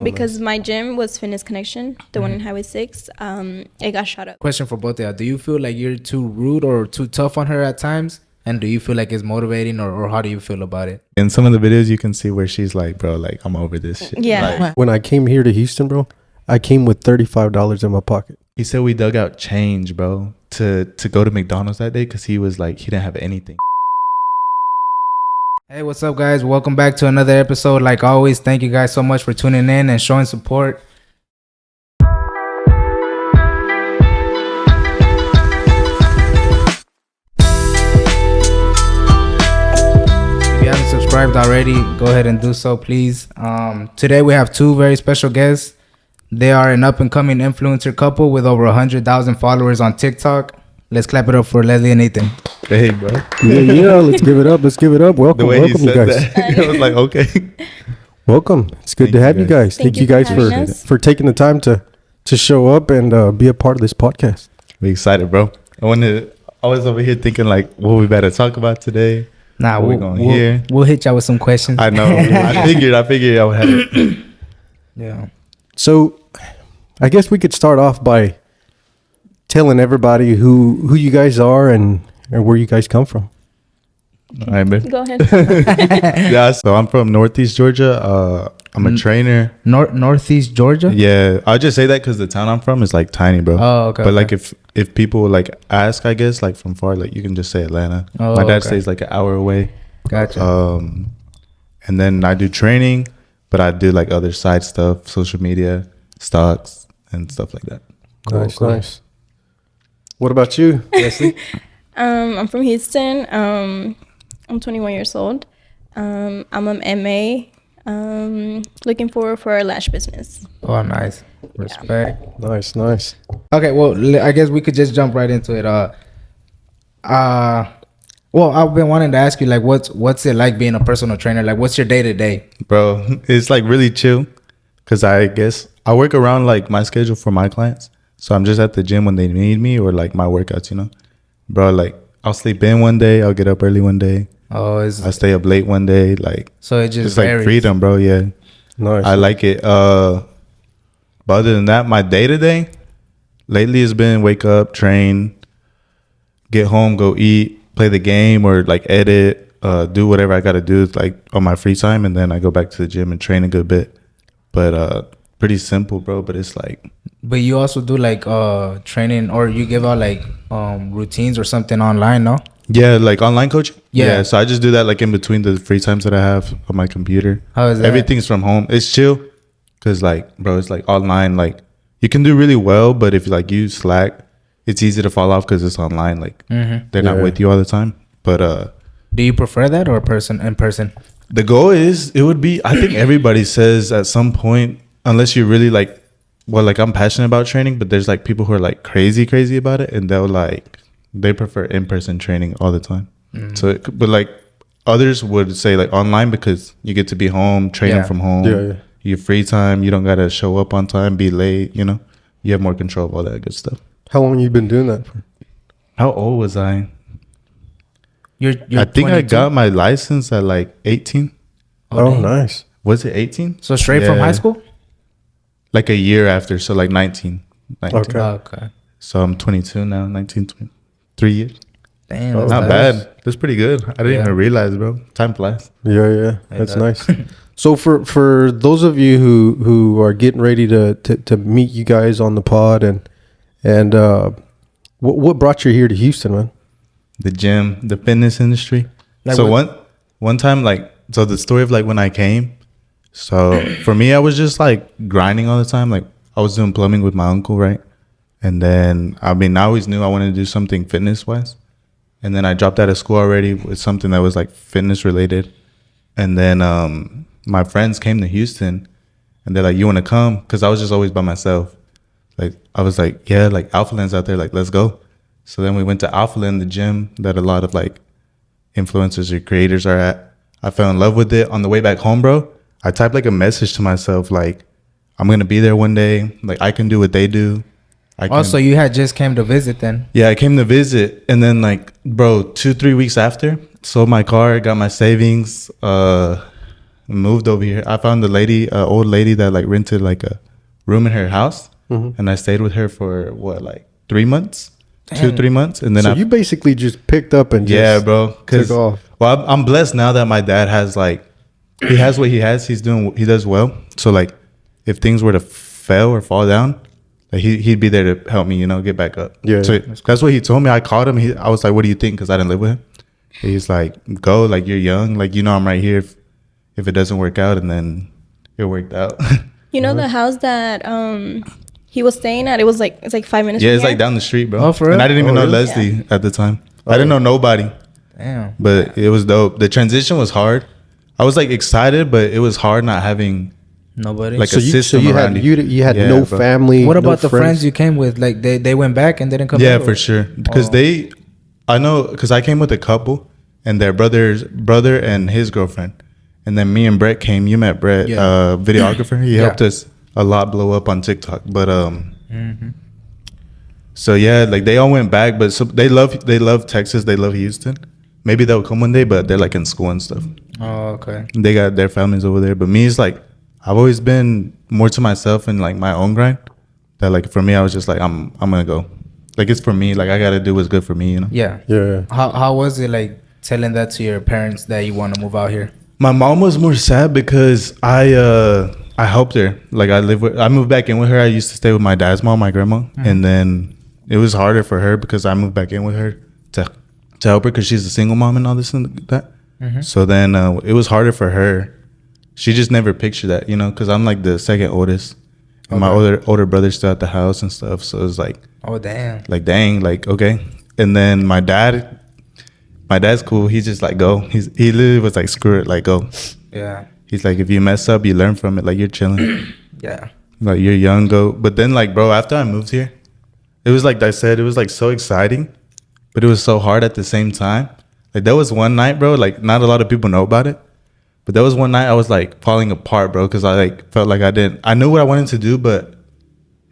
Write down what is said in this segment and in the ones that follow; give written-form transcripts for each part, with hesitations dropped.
Because my gym was Fitness Connection, the one in Highway 6. It got shut up. Question for both of y'all. Do you feel like you're too rude or too tough on her at times? And do you feel like it's motivating or how do you feel about it? In some of the videos, you can see where she's like, bro, like, I'm over this shit. Yeah. Like, When I came here to Houston, bro, I came with $35 in my pocket. he said we dug out change, bro, to go to McDonald's that day because he was like, he didn't have anything. Hey, what's up, guys? Welcome back to another episode. Like always, thank you guys so much for tuning in and showing support. If you haven't subscribed already, go ahead and do so, please. Today we have two very special guests. They are an up-and-coming influencer couple with over 100,000 followers on TikTok. Let's clap it up for Leslie and Ethan. Hey, bro. Yeah, let's give it up. Let's give it up. Welcome, The way welcome, he you said guys. that, I was like, okay. Welcome. It's good Thank to you, have you guys. guys. Thank you for guys having us. for taking the time to show up and be a part of this podcast. We excited, bro. I was over here thinking like, what we better talk about today. Nah, What we gonna hear? we'll hit y'all with some questions. I know. I figured I would have it. Yeah. So, I guess we could start off by telling everybody who you guys are and where you guys come from. All right, man. Go ahead. Yeah, so I'm from Northeast Georgia. I'm a trainer. Northeast Georgia? Yeah, I'll just say that because the town I'm from is like tiny, bro. Oh, okay. But like if people like ask, I guess like from far, like you can just say Atlanta. Oh, My dad okay. stays like an hour away. Gotcha. And then I do training, but I do like other side stuff, social media, stocks, and stuff like that. Nice. What about you, Leslie? I'm from Houston. I'm 21 years old. I'm an MA. Looking forward for a lash business. Oh, nice. Respect. Nice. Okay, well, I guess we could just jump right into it. Well, I've been wanting to ask you, like, what's it like being a personal trainer? Like, what's your day to day? Bro, it's like really chill because I guess I work around like my schedule for my clients. So I'm just at the gym when they need me or like my workouts, you know? Bro, like I'll sleep in one day, I'll get up early one day. Oh, I stay up late one day. Like, so it just it's like varies. freedom, bro. Yeah. Nice. I like it. But other than that, my day to day lately has been wake up, train, get home, go eat, play the game or like edit, do whatever I got to do like on my free time. And then I go back to the gym and train a good bit. But pretty simple, bro. But it's like. But you also do like training or you give out like routines or something online, no? Yeah, like online coaching. Yeah. So I just do that like in between the free times that I have on my computer. How is that? Everything's from home. It's chill because like, bro, it's like online. Like you can do really well, but if like you slack, it's easy to fall off because it's online. Like they're not with you all the time. But do you prefer that or in person? the goal is it would be. I think everybody says at some point, unless you really like, well, like I'm passionate about training, but there's like people who are like crazy about it, and they prefer in-person training all the time. So, but like others would say like online because you get to be home, training from home. Yeah. You have free time. You don't got to show up on time, be late, you know, you have more control of all that good stuff. How long you been doing that for? How old was I? You're I think 22? I got my license at like 18. Oh, dang. nice. Was it 18? So straight from Yeah. high school? Like a year after. So like 19. Okay. Okay. So I'm 22 now, 19, 20, 3 years. Damn. Oh, Not that's- bad. That's pretty good. I didn't even realize, bro. Time flies. Yeah. That's that. nice. So for those of you who are getting ready to meet you guys on the pod and what brought you here to Houston, man? The gym, the fitness industry. Like so what- one time, like, so the story of like when I came. So for me, I was just like grinding all the time. Like I was doing plumbing with my uncle, right? And then, I mean, I always knew I wanted to do something fitness wise. And then I dropped out of school already with something that was like fitness related. And then my friends came to Houston and they're like, you want to come? Because I was just always by myself. Like, I was like, yeah, like Alpha Land's out there. Like, let's go. So then we went to Alpha Land, the gym that a lot of like influencers or creators are at. I fell in love with it. On the way back home, bro, I typed like a message to myself, like, I'm going to be there one day. Like, I can do what they do. Also, you had just came to visit then. Yeah, I came to visit. And then like, bro, 2-3 weeks after, sold my car, got my savings, moved over here. I found a lady, old lady that like rented like a room in her house, and I stayed with her for what, like 3 months, 2-3 months, and then So you basically just picked up and just bro, took off. Well, I'm blessed now that my dad has like, he has what he has. He does well. So like, if things were to fail or fall down, like he'd be there to help me, get back up. Yeah. So that's what he told me. I called him. I was like, "What do you think?" Because I didn't live with him. He's like, "Go, like you're young, like I'm right here. If it doesn't work out," and then it worked out. You know the house that he was staying at? It's like 5 minutes. Yeah, from it's here? like down the street, bro. Oh, for real? And I didn't even know really? Leslie at the time. I didn't know nobody, Damn. but it was dope. The transition was hard. I was like excited, but it was hard not having Nobody. like So a you system had around you had Yeah, no bro. family. what no about the friends you came with? Like they went back and they didn't come Yeah, back? for sure. Because Oh. I know, because I came with a couple and their brother and his girlfriend. And then me and Brett came. You met Brett, Yeah. videographer. He Yeah. helped us a lot blow up on TikTok. But so yeah, like they all went back. But so they love Texas. They love Houston. Maybe they'll come one day, but they're like in school and stuff. Oh, okay. They got their families over there. But me, it's like I've always been more to myself and like my own grind. That like for me, I was just like I'm gonna go. Like it's for me. Like I gotta do what's good for me. Yeah. Yeah. How was it like telling that to your parents that you want to move out here? My mom was more sad because I helped her. Like I moved back in with her. I used to stay with my dad's mom, my grandma, and then it was harder for her because I moved back in with her to help her because she's a single mom and all this and that. So then it was harder for her. She just never pictured that, because I'm like the second oldest, and my older brother's still at the house and stuff. So it's like, Oh, damn. like dang, like okay. And then my dad's cool. He's just like go. He literally was like screw it, like go. Yeah. He's like, if you mess up, you learn from it. Like you're chilling. Yeah. Like you're young, go. But then like, bro, after I moved here, it was like I said, it was like so exciting, but it was so hard at the same time. Like there was one night, bro, like not a lot of people know about it, but there was one night I was like falling apart, bro, because I like felt like I knew what I wanted to do, but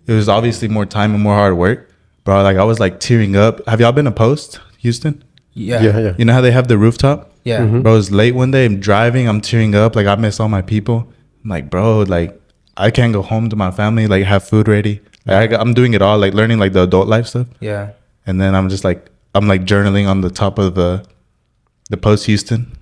it was obviously more time and more hard work, bro. Like I was like tearing up. Have y'all been to Post, Houston? Yeah. Yeah. You know how they have the rooftop? Yeah. Bro, it was late one day. I'm driving. I'm tearing up. Like, I miss all my people. I'm like, bro, like, I can't go home to my family, like, have food ready. Like, I'm doing it all, like, learning, like, the adult life stuff. Yeah. And then I'm journaling on the top of the Post Houston.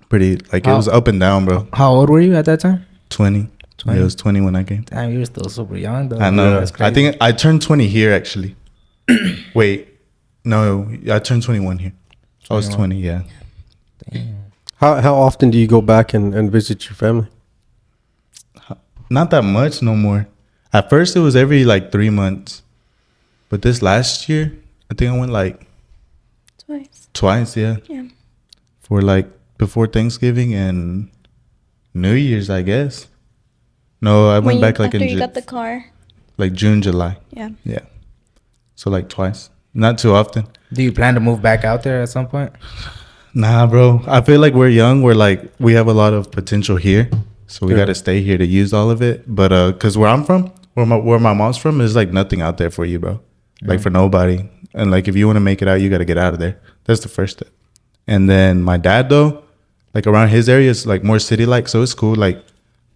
Pretty, like, it was up and down, bro. How old were you at that time? 20. 20? It was 20 when I came. Damn, you were still super young though. I know. That's I crazy. think I turned 20 here, actually. Wait. No, I turned 21 here. I was 20, yeah. How often do you go back and visit your family? Not that much no more. At first, it was every like 3 months. But this last year, I think I went like twice, yeah. Yeah. For like before Thanksgiving and New Year's, I guess. No, I went back like after in you got the car. like June, July. Yeah. Yeah. So like twice. Not too often. Do you plan to move back out there at some point? Nah, bro. I feel like we're young. We're like, we have a lot of potential here. So we Yeah. got to stay here to use all of it. But because where I'm from, where my mom's from, is like nothing out there for you, bro. Like for nobody. And like if you want to make it out, you got to get out of there. That's the first step. And then my dad, though, like around his area, is like more city like. So it's cool. Like,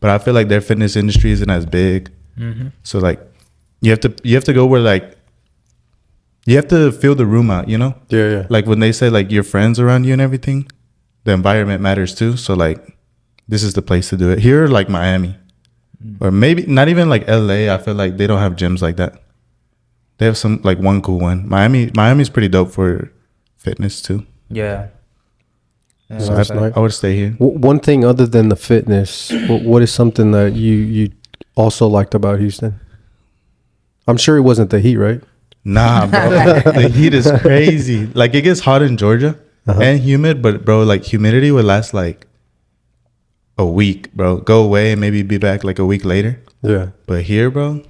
but I feel like their fitness industry isn't as big. So like you have to go where like you have to feel the room out, Yeah. Like when they say like your friends around you and everything, the environment matters too. So like this is the place to do it. Here, like Miami, or maybe not even like LA. I feel like they don't have gyms like that. They have some like one cool one. Miami's pretty dope for fitness too. Yeah. So That's I nice. would stay here. One thing other than the fitness, what is something that you also liked about Houston? I'm sure it wasn't the heat, right? Nah, bro. The heat is crazy. Like it gets hot in Georgia and humid, but bro, like humidity would last like a week, bro. Go away and maybe be back like a week later. Yeah. But here, bro,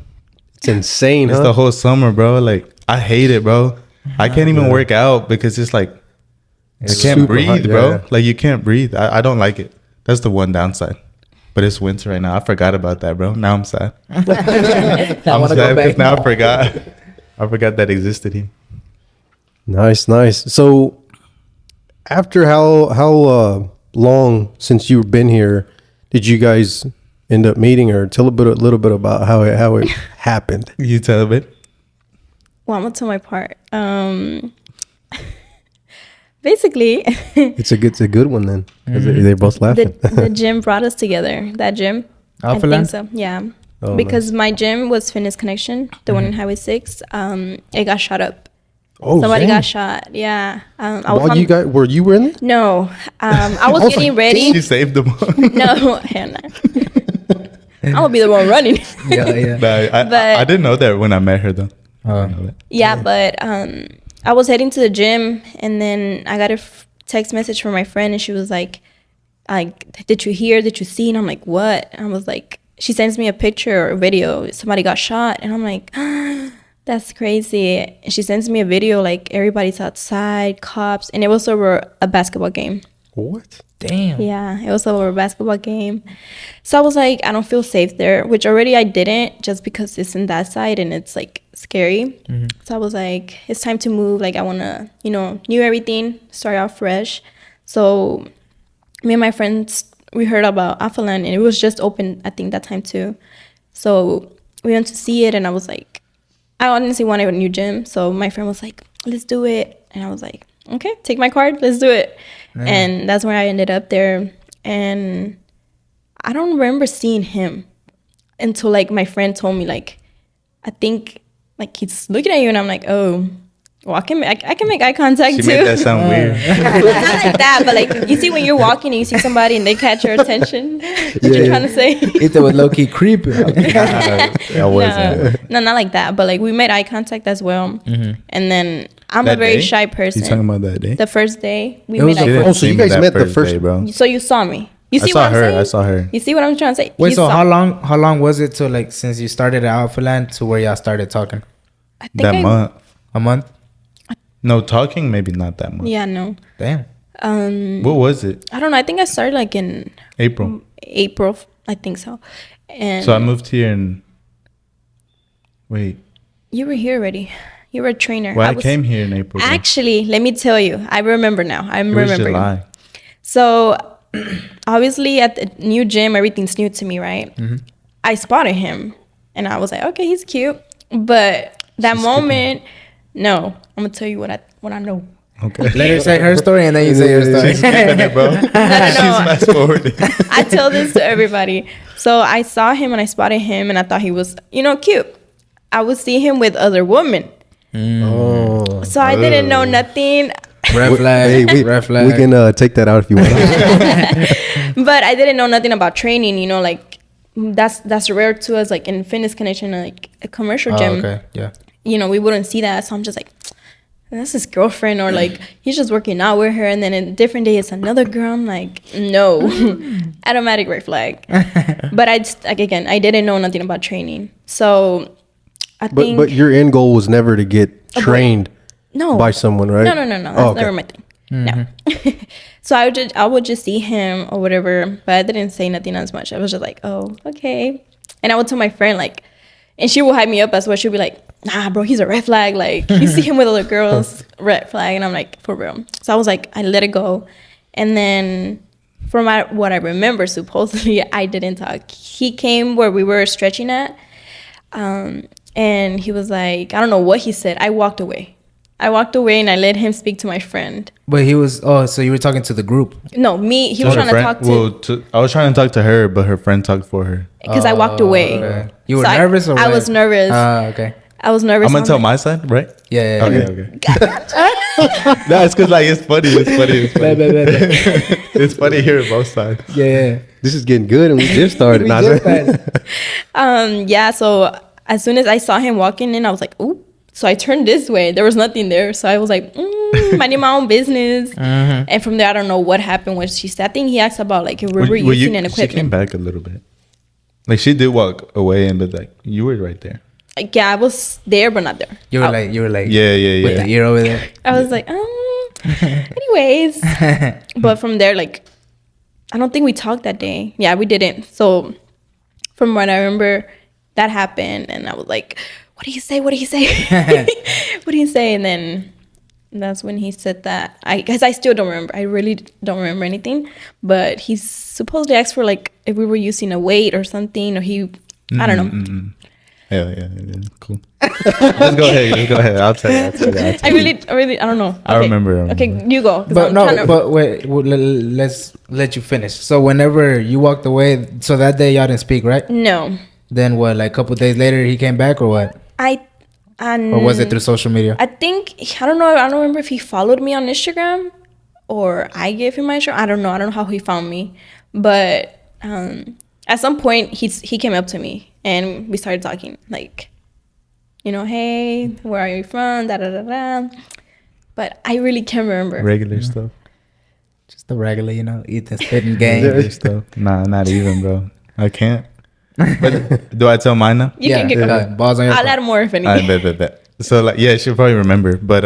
It's insane, it's huh? the whole summer, bro. Like I hate it, bro. I can't even work out because it's like I It's can't super breathe, hot, bro. yeah. Like you can't breathe. I don't like it. That's the one downside. But it's winter right now. I forgot about that, bro. Now I'm sad. I I'm want to go sad back because now I forgot. I forgot that existed here. Nice. So after how long since you've been here, did you guys end up meeting, or tell a little bit about how it happened? You tell a bit. Well, I'm gonna tell my part. Basically, It's a good one then. 'Cause they're both laughing. the gym brought us together. That gym, I think Alphaland? so. Yeah, Oh, because my gym was Fitness Connection, the one in Highway 6. It got shot up. Oh, Somebody dang. got shot. Yeah. I was While you guys were in it? no. I was getting ready. She saved them. No, hell no. I'm gonna be the one running. Yeah. But- I didn't know that when I met her though. I Oh. didn't know that. Yeah, but I was heading to the gym, and then I got a text message from my friend, and she was like, did you hear? Did you see? And I'm like, what? And I was like, she sends me a picture or a video. Somebody got shot, and I'm like, that's crazy. And she sends me a video, like everybody's outside, cops, and it was over a basketball game. What? Damn. Yeah, it was over a basketball game. So I was like, I don't feel safe there, which already I didn't, just because it's in that side and it's like scary. So I was like, it's time to move. Like, I want to, new everything, start out fresh. So me and my friends, we heard about Alphaland, and it was just open, I think, that time too. So we went to see it, and I was like, I honestly wanted a new gym. So my friend was like, let's do it. And I was like, okay, take my card, let's do it. And that's where I ended up there. And I don't remember seeing him until like my friend told me, like, I think like he's looking at you, and I'm like, oh, well, I can make eye contact She too. made that sound weird. Not like that, but like you see when you're walking and you see somebody and they catch your attention. What you're trying to say? Ethan was low key creepy. I wasn't. No, not like that. But like we made eye contact as well. And then I'm a That very day? shy You person. talking about that day? The first day we It was made eye the She contact. didn't Oh, so you see me guys that met the day, first- bro. So you saw me. You I see saw what I'm her. saying? I saw her. You see what I'm trying to say? Wait, You so saw how me. long was it to like since you started at Alphaland to where y'all started talking? I think That month. A month? No, talking maybe not that much. Yeah, no. Damn. What was it? I don't know. I think I started like in April. April. I think so. And So I moved here in. Wait. you were here already. You were a trainer. Well, I came here in April. though. Actually, let me tell you. I remember now. I'm It was remembering. July. So obviously at the new gym, everything's new to me, right? I spotted him, and I was like, okay, he's cute. But that moment, no, I'm gonna tell you what I know. Okay. Let her say her story and then you say your story. Skipping it, bro. She's fast forwarding. I tell this to everybody. So I saw him and I spotted him, and I thought he was, cute. I would see him with other women. Oh. So I didn't know nothing, Red flag. Hey, red flag. we can take that out if you want. but I didn't know nothing about training. Like that's rare to us. Like in Fitness Connection, like a commercial Oh, gym, okay. Yeah. we wouldn't see that. So I'm just like, that's his girlfriend, or like he's just working out with her, and then a different day it's another girl. I'm like, no, automatic red flag. But I didn't know nothing about training. So I think But your end goal was never to get trained no by someone, right? No. That's Oh, okay. never my thing. No. So I would just see him or whatever, but I didn't say nothing as much. I was just like, oh, okay. And I would tell my friend, like, and she will hype me up as well. She'll be like, nah, bro, he's a red flag. Like, you see him with other girls, red flag. And I'm like, for real. So I was like, I let it go. And then from what I remember, supposedly I didn't talk. He came where we were stretching at. And he was like, I don't know what he said. I walked away and I let him speak to my friend. But he was. Oh, so you were talking to the group? No, me. He was Her trying to talk to I was trying to talk to her, but her friend talked for her. because I walked away. Okay. You were So nervous, or I what? was nervous. Okay. I was nervous. I'm gonna I'm tell like, my side, right? Yeah. Okay. No, it's because like it's funny. It's funny hearing both sides. Yeah. This is getting good, and we just started. Nah, Yeah. So as soon as I saw him walking in, I was like, ooh. So I turned this way. There was nothing there. So I was like, minding my own business. And from there, I don't know what happened. What she said. I think he asked about like if we were using an She came equipment. back a little bit. Like she did walk away, and but like you were right there. Like, yeah, I was there, but not there. You were like. Yeah. With the ear over there. I was like, anyways. But from there, like, I don't think we talked that day. Yeah, we didn't. So from what I remember, that happened. And I was like, what do you say? What do you say? What do you say? And then that's when he said that. Because I still don't remember. I really don't remember anything. But he supposedly asked for like if we were using a weight or something, or I don't know. Yeah, cool. Just go ahead. I'll tell you. I really, I don't know. I remember. Okay, you go. But no, but wait, let's let you finish. So whenever you walked away, so that day y'all didn't speak, right? No. Then what? Like a couple days later, he came back, or what? Or was it through social media? I think I don't know. I don't remember if he followed me on Instagram or I gave him my Instagram. I don't know how he found me, but at some point he came up to me and we started talking, like, hey, where are you from? Da da da da. But I really can't remember. Regular stuff. Just the regular, eating, spitting game. Regular stuff. Nah, not even, bro. I can't. But do I tell mine now? You can get balls on your I'll add more if anything. I bet. So like, yeah, she'll probably remember. But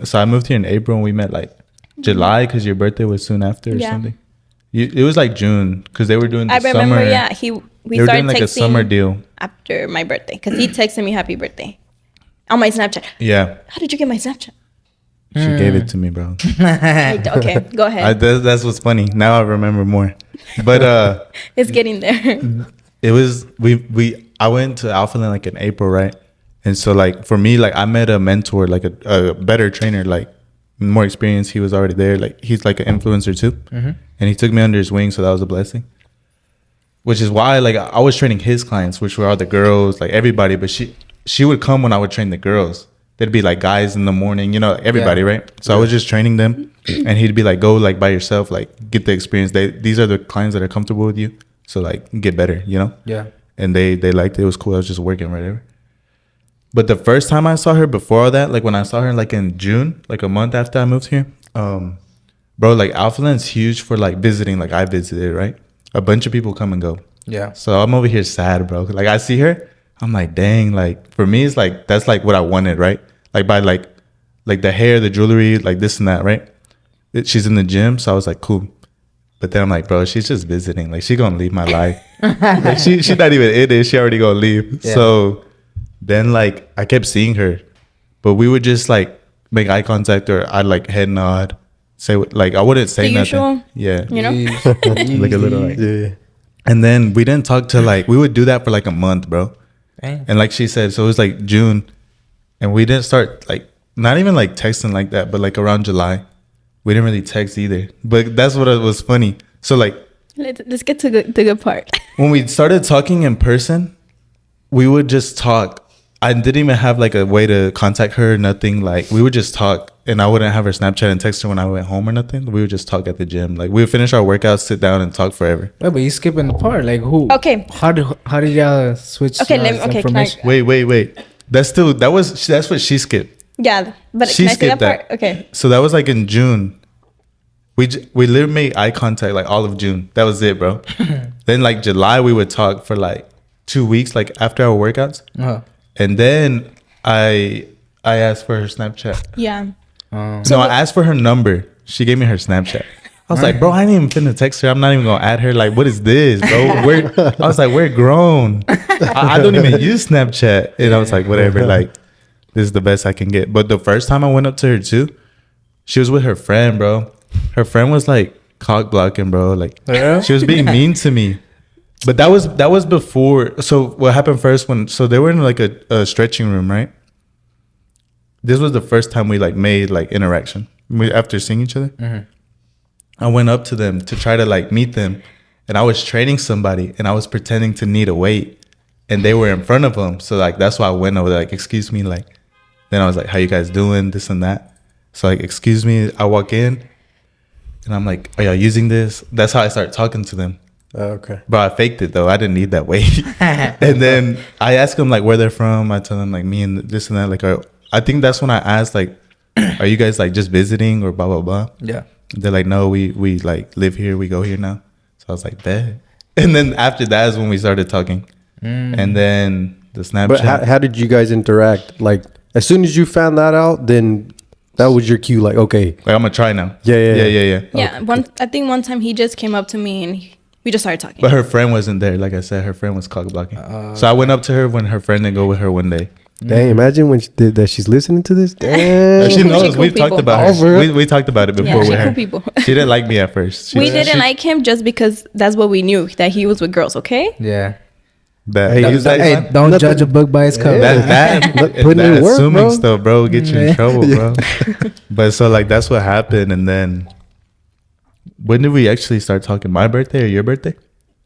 so I moved here in April and we met like July because your birthday was soon after or something. It was like June because they were doing the summer. I remember, yeah. We started doing like texting a summer deal after my birthday because he texted me happy birthday on my Snapchat. Yeah. How did you get my Snapchat? She gave it to me, bro. Okay, go ahead. That's what's funny. Now I remember more. But it's getting there. it was I went to Alphaland like in April, right? And so like for me, like I met a mentor, like a better trainer, like more experience. He was already there. Like he's like an influencer too. And he took me under his wing, so that was a blessing. Which is why like I was training his clients, which were all the girls, like everybody, but she would come when I would train the girls. There'd be like guys in the morning, everybody, right? So I was just training them and he'd be like, go like by yourself, like get the experience. These are the clients that are comfortable with you. So like get better, Yeah. And they liked it. It was cool. I was just working, whatever. But the first time I saw her before all that, like when I saw her like in June, like a month after I moved here, bro, like Alphaland's huge for like visiting. Like I visited, right? A bunch of people come and go. Yeah. So I'm over here sad, bro. Like I see her, I'm like, dang, like for me, it's like, that's like what I wanted, right? Like by like the hair, the jewelry, like this and that, right? She's in the gym. So I was like, cool. But then I'm like, bro, she's just visiting. Like she gonna leave my life. Like she's not even in it. She already gonna leave. Yeah. So then like I kept seeing her, but we would just like make eye contact or I'd like head nod, say like I wouldn't say the nothing. Usual, yeah, like a little like yeah. And then we didn't talk till like we would do that for like a month, bro. Dang. And like she said, so it was like June, and we didn't start like not even like texting like that, but like around July, we didn't really text either. But that's what was funny. So like let's get to the good part. When we started talking in person, we would just talk. I didn't even have like a way to contact her, nothing. Like we would just talk, and I wouldn't have her Snapchat and text her when I went home or nothing. We would just talk at the gym. Like we would finish our workouts, sit down, and talk forever. Wait, but you skipping the part. Like who? Okay. How did y'all switch? Okay, information? Wait. That's what she skipped. Yeah, but she can I say skipped that part? Okay. So that was like in June. We literally made eye contact like all of June. That was it, bro. Then like July, we would talk for like 2 weeks, like after our workouts. Uh-huh. And then I asked for her Snapchat. Yeah. So I asked for her number. She gave me her Snapchat. I was like, bro, I ain't even finna text her. I'm not even gonna add her. Like, what is this, bro? I was like, we're grown. I don't even use Snapchat. And I was like, whatever. Like, this is the best I can get. But the first time I went up to her too, she was with her friend, bro. Her friend was like cock blocking, bro. Like, she was being mean to me. But that was before. So what happened first so they were in like a stretching room, right? This was the first time we like made like interaction. After seeing each other, I went up to them to try to like meet them, and I was training somebody, and I was pretending to need a weight, and they were in front of them. So like that's why I went over there, like, excuse me, like. Then I was like, how you guys doing? This and that. So like, excuse me. I walk in, and I'm like, are y'all using this? That's how I start talking to them. Okay. But I faked it though. I didn't need that weight. And then I asked them like where they're from. I tell them like me and this and that. Like I think that's when I asked like, are you guys like just visiting or blah blah blah? Yeah. They're like, no, we like live here. We go here now. So I was like, bet. And then after that is when we started talking. And then the Snapchat. But how did you guys interact? Like as soon as you found that out, then that was your cue. Like okay, like I'm gonna try now. Yeah. Yeah. I think one time he just came up to me and we just started talking. But her friend wasn't there. Like I said, her friend was cock blocking. So I went up to her when her friend didn't go with her one day. Dang, imagine when she did that. She's listening to this. Damn. She knows. She cool We've talked people. about Over her. it. We talked about it before Yeah, with she her. cool people. She didn't like me at first. We didn't like him just because that's what we knew, that he was with girls, okay? Yeah. that. Hey, Use that, Hey, son. don't Nothing. judge a book by its cover. That Putting in that work, assuming bro. stuff, bro, will get you in Yeah. trouble, bro. But so like that's what happened, and then when did we actually start talking? My birthday or your birthday?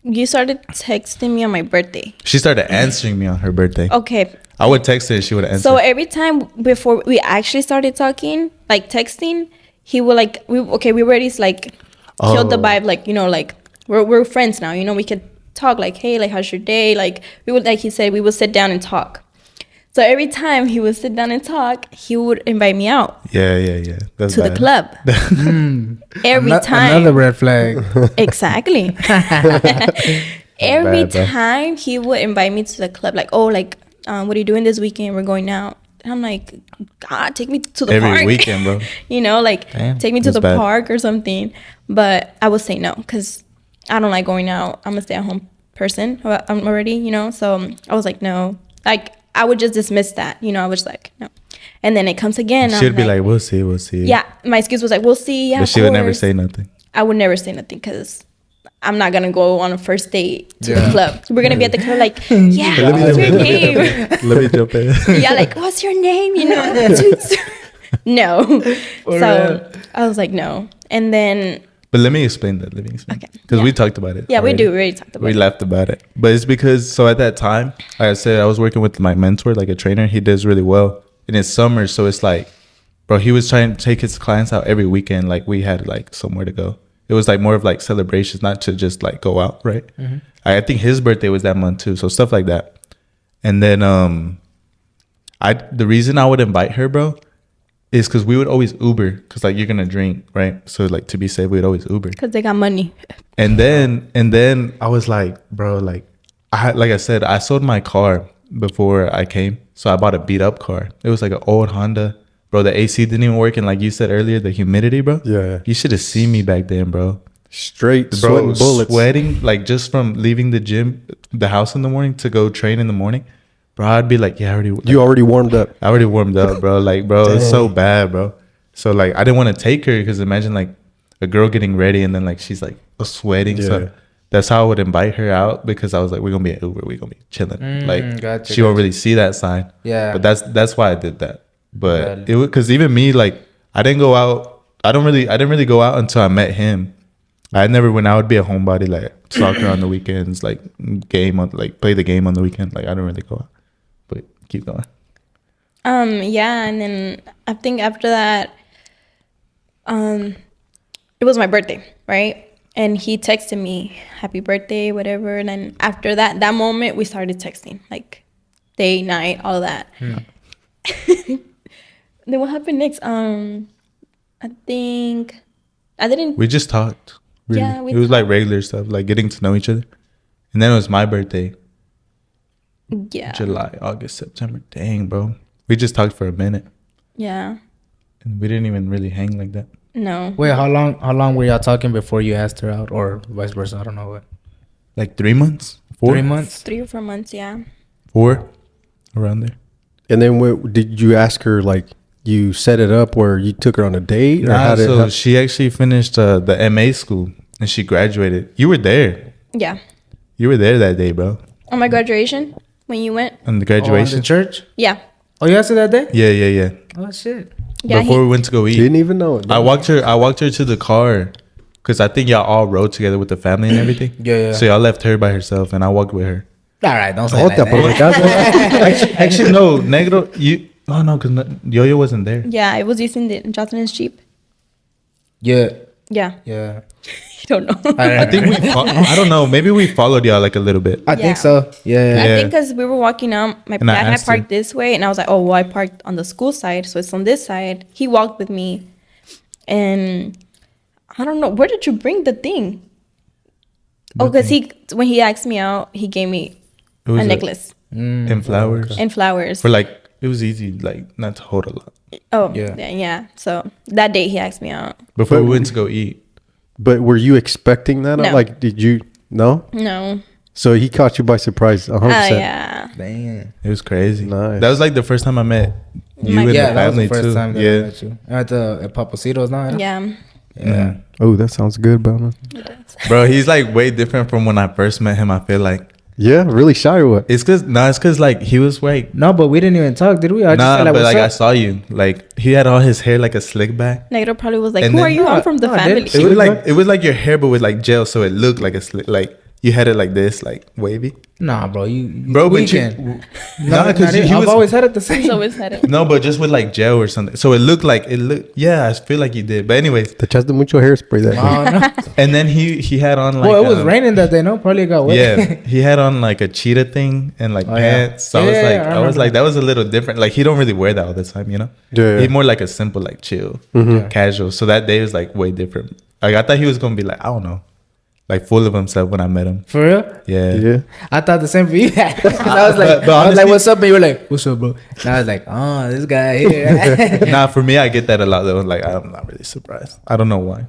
You started texting me on my birthday. She started answering me on her birthday. Okay. I would text her and she would answer. So every time before we actually started talking, like texting, he would like, we already like killed the Oh. vibe, like, you know, like we're friends now, you know, we could talk like, hey, like, how's your day? Like, we would, like he said, we would sit down and talk. So every time he would sit down and talk, he would invite me out yeah. That's to the bad. club. Every time. Another red flag. Exactly. Every Bad, bro. time he would invite me to the club, like, oh, like, what are you doing this weekend? We're going out. And I'm like, God, take me to the Every park. weekend, bro. You know, like, Damn, take me to that's the bad. park or something. But I would say no, because I don't like going out. I'm a stay-at-home person. I'm already, you know. So I was like, no. Like, I would just dismiss that. You know, I was like, no. And then it comes again. I'm She'd be like, we'll see. yeah, my excuse was like, we'll see. Yeah, But of she would never course. say nothing. I would never say nothing because I'm not gonna go on a first date to Yeah. the club. We're gonna be at the club like, yeah, what's your name? Let me jump in. Yeah, like, what's your name? You know, no. So I was like, no. And then But let me explain that. Okay, Because yeah. we talked about it. yeah, we already. do. We already talked about We it. laughed about it. But it's because, so at that time, like I said, I was working with my mentor, like a trainer. He does really well. And it's summer. So it's like, bro, he was trying to take his clients out every weekend. Like we had like somewhere to go. It was like more of like celebrations, not to just like go out, right? I think his birthday was that month too. So stuff like that. And then the reason I would invite her, bro, is because we would always Uber. Because like you're going to drink, right? So like to be safe, we would always Uber. Because they got money. And then I was like, bro, like I said, I sold my car before I came. So I bought a beat up car. It was like an old Honda. Bro, the AC didn't even work. And like you said earlier, the humidity, bro. Yeah. You should have seen me back then, bro. Straight Bro, sweating bullets. sweating, like just from leaving the gym, the house in the morning to go train in the morning. Bro, I'd be like, yeah, You already warmed up. I already warmed up, bro. Like, bro, it's so bad, bro. So like, I didn't want to take her because imagine like a girl getting ready and then like she's like sweating. Yeah. So that's how I would invite her out because I was like, we're gonna be at Uber, we're gonna be chilling. Like, gotcha, she won't gotcha. really see that sign. Yeah. But that's why I did that. But Got it. it was because even me, like, I didn't go out. I didn't really go out until I met him. I never went out. I would be a homebody, like soccer on the weekends, like play the game on the weekend. Like I don't really go out. But keep going. Yeah, and then I think after that, it was my birthday, right? And he texted me, happy birthday, whatever. And then after that moment, we started texting, like day, night, all that. Then what happened next? I think I didn't. We just talked. Really. Yeah, we it was like regular stuff, like getting to know each other. And then it was my birthday, Yeah. July, August, September. Dang, bro. We just talked for a minute, Yeah. and we didn't even really hang like that. No. Wait, how long were y'all talking before you asked her out, or vice versa? I don't know what. Like 3 months, 4, 3 months. 3 or 4 months. Yeah. 4, around there. And then what, did you ask her, like, you set it up where you took her on a date? Or Nah, so how- she actually finished the MA school and she graduated. You were there. Yeah. You were there that day, bro. On my graduation, when you went. On the Oh, in graduation. the church. Yeah. Oh, you asked her that day? Yeah. Oh shit. Yeah. Before we went to go eat. Didn't even know it. I walked her to the car because I think y'all all rode together with the family and everything. Yeah. So y'all left her by herself and I walked with her. All right, don't say Oh, like te that. aprovechas. Actually, no, Negro, no, because Yo-Yo wasn't there. Yeah. I was using the Jocelyn's Jeep. Yeah. Yeah. Yeah. I don't know. I think I don't know, maybe we followed y'all like a little bit. I Yeah. think so. Yeah. I Yeah. think because we were walking out, my And I dad had asked parked her. this way, and I was like, "Oh, well, I parked on the school side, so it's on this side." He walked with me, and I don't know, where did you bring the thing? Oh, because when he asked me out, he gave me It was a necklace and flowers. and flowers. For like, it was easy, like not to hold a lot. Oh, Yeah. yeah. So that day he asked me out. Before we went to go eat. But were you expecting that? No. Like, did you? No? No, So he caught you by surprise, 100%. Yeah. Damn. It was crazy. Nice. That was like the first time I met you and Yeah, the that was family the first too. time that I Yeah. met you. At Papacito's now. Yeah. Yeah. Oh, that sounds good, Bella. Bro, he's like way different from when I first met him. I feel like Yeah, really shy or what? it's cause like he was like No, but we didn't even talk, did we? I just nah, said, like, but what's like I up? saw you. Like he had all his hair like a slick back. Negro probably was like, And "Who then- are you? I'm from the No, I family." didn't. It was like your hair, but with like gel, so it looked like a slick. Like you had it like this, like wavy. Nah, bro, you Bro, but tweaking. Nah, because he I've was always had it the same. He's always had it. no, but just with like gel or something. So it looked. Yeah, I feel like you did. But anyways, Te echaste mucho hairspray that day. Oh, no. and then he had on like Well, it was raining that day, no? Probably it got wet. Yeah, he had on like a cheetah thing and like Oh, yeah. pants. So Yeah, I was yeah, like, I I was remember like, that was a little different. Like he don't really wear that all the time, you know. Yeah. He's more like a simple, like chill, casual. So that day was like way different. Like I thought he was gonna be like, I don't know, like full of himself when I met him. For real? Yeah. Yeah. I thought the same for you. 'Cause I was like, But honestly- what's up? And you were like, what's up, bro? And I was like, oh, this guy here. Nah, for me, I get that a lot though. Like I'm not really surprised. I don't know why.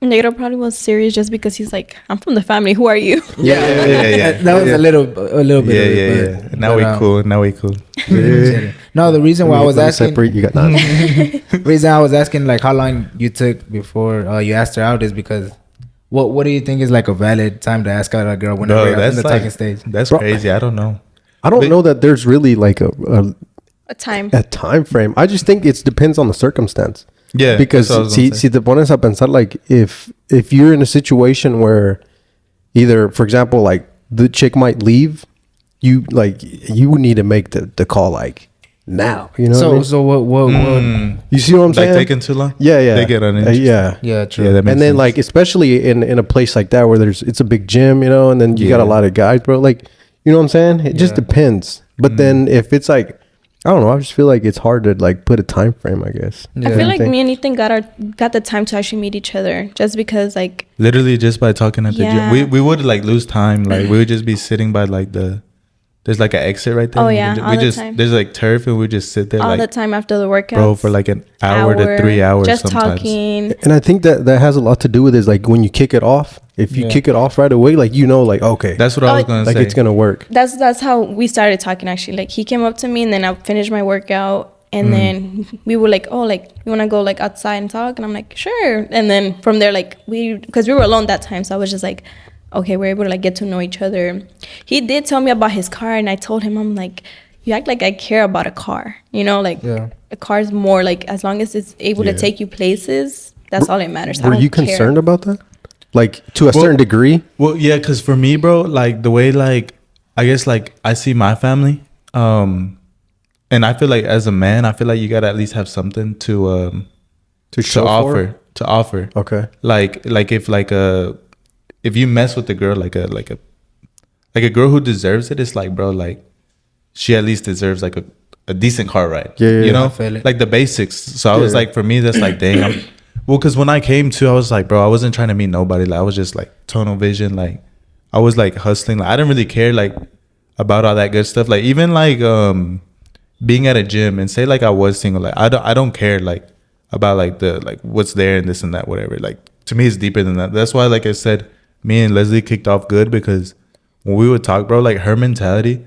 Negro probably was serious just because he's like, "I'm from the family. Who are you?" Yeah. That was a little bit. Yeah, Of it, yeah. but- Now we but, cool. Now we cool. Yeah. No, the reason why I was Let me asking, separate you got none. reason I was asking like how long you took before you asked her out is because what do you think is like a valid time to ask out a girl whenever Bro, you're in that's the like talking stage? that's Bro, crazy. I don't know. I don't But- know that there's really like A time. a time frame. I just think it depends on the circumstance. Yeah, Because that's what I was gonna say. si te pones a pensar, like if you're in a situation where either, for example, like the chick might leave, you need to make the call like now. You know what I mean? So what You see what I'm like saying? taking too long. Yeah. They get uninterested. Yeah. yeah, true. Yeah, that makes And then sense. like especially in a place like that where it's a big gym, you know, and then you got a Yeah. lot of guys, bro. Like, you know what I'm saying? It just Yeah. depends. But then if it's like, I don't know, I just feel like it's hard to like put a time frame, I guess. I Yeah. feel like Think- me and Ethan got the time to actually meet each other just because like Literally just by talking at the gym. Yeah. We would like lose time. Like we would just be sitting by like there's like an exit right there. Oh, We yeah, ju- all we the just time. there's like turf and we just sit there all the like time after the workout. bro for like an hour to 3 hours just sometimes. talking. And I think that has a lot to do with is like when you kick it off. If you Yeah. kick it off right away, like you know, like okay, That's what I was gonna like say. it's gonna work. That's how we started talking actually. Like he came up to me and then I finished my workout and then we were like, "Oh, like you want to go like outside and talk?" And I'm like, "Sure." And then from there like because we were alone that time, so I was just like, "Okay, we're able to like get to know each other." He did tell me about his car and I told him, I'm like, "You act like I care about a car." You know, like Yeah. a car's more like as long as it's able Yeah. to take you places, that's all that matters. I Were don't you care. concerned about that? Like to a Well- certain degree? Well, yeah, because for me, bro, like the way like I guess like I see my family, and I feel like as a man, I feel like you gotta at least have something to show offer for? to offer. Okay. Like if you mess with a girl like a girl who deserves it, it's like bro, like she at least deserves like a decent car ride. Yeah, you know, I feel it. like the basics. So I was Yeah. like, for me, that's like, dang. Well, because when I came to, I was like, bro, I wasn't trying to meet nobody. Like I was just like tunnel vision. Like I was like hustling. Like I didn't really care like about all that good stuff. Like even like being at a gym and say like I was single. Like I don't care like about like the like what's there and this and that whatever. Like to me, it's deeper than that. That's why, like I said, me and Leslie kicked off good because when we would talk, bro, like her mentality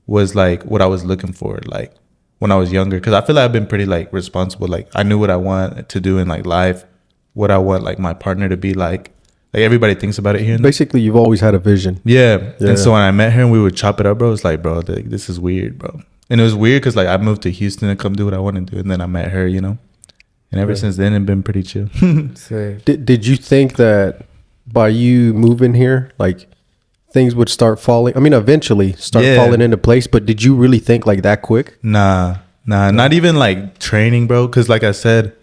was like what I was looking for. Like when I was younger, because I feel like I've been pretty like responsible. Like I knew what I want to do in like life, what I want like my partner to be like. Like everybody thinks about it here. Basically, you've always had a vision. Yeah. Yeah. And so when I met her and we would chop it up, bro, it's like, bro, like, this is weird, bro. And it was weird because like I moved to Houston to come do what I want to do, and then I met her, you know. And ever Right. since then, it's been pretty chill. So, Did you think that by you moving here, like things would start falling? I mean, eventually start Yeah. falling into place. But did you really think like that quick? Nah, not even like training, bro. Because like I said,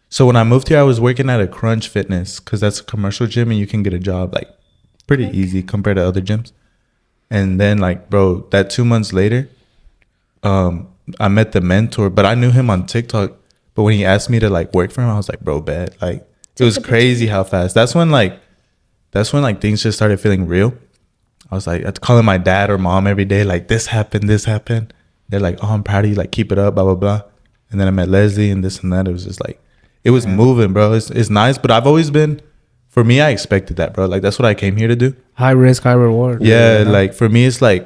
so when I moved here, I was working at a Crunch Fitness because that's a commercial gym and you can get a job like pretty easy compared to other gyms. And then like, bro, that 2 months later, I met the mentor, but I knew him on TikTok. But when he asked me to like work for him, I was like, bro, bet. Like it was crazy how fast. That's when like things just started feeling real. I was like, I'd calling my dad or mom every day, like this happened. They're like, oh, I'm proud of you. Like keep it up, blah blah blah. And then I met Leslie and this and that. It was just like, it was moving, bro. It's nice, but I've always been for me, I expected that, bro. Like that's what I came here to do. High risk, high reward. Yeah, You know? like for me, it's like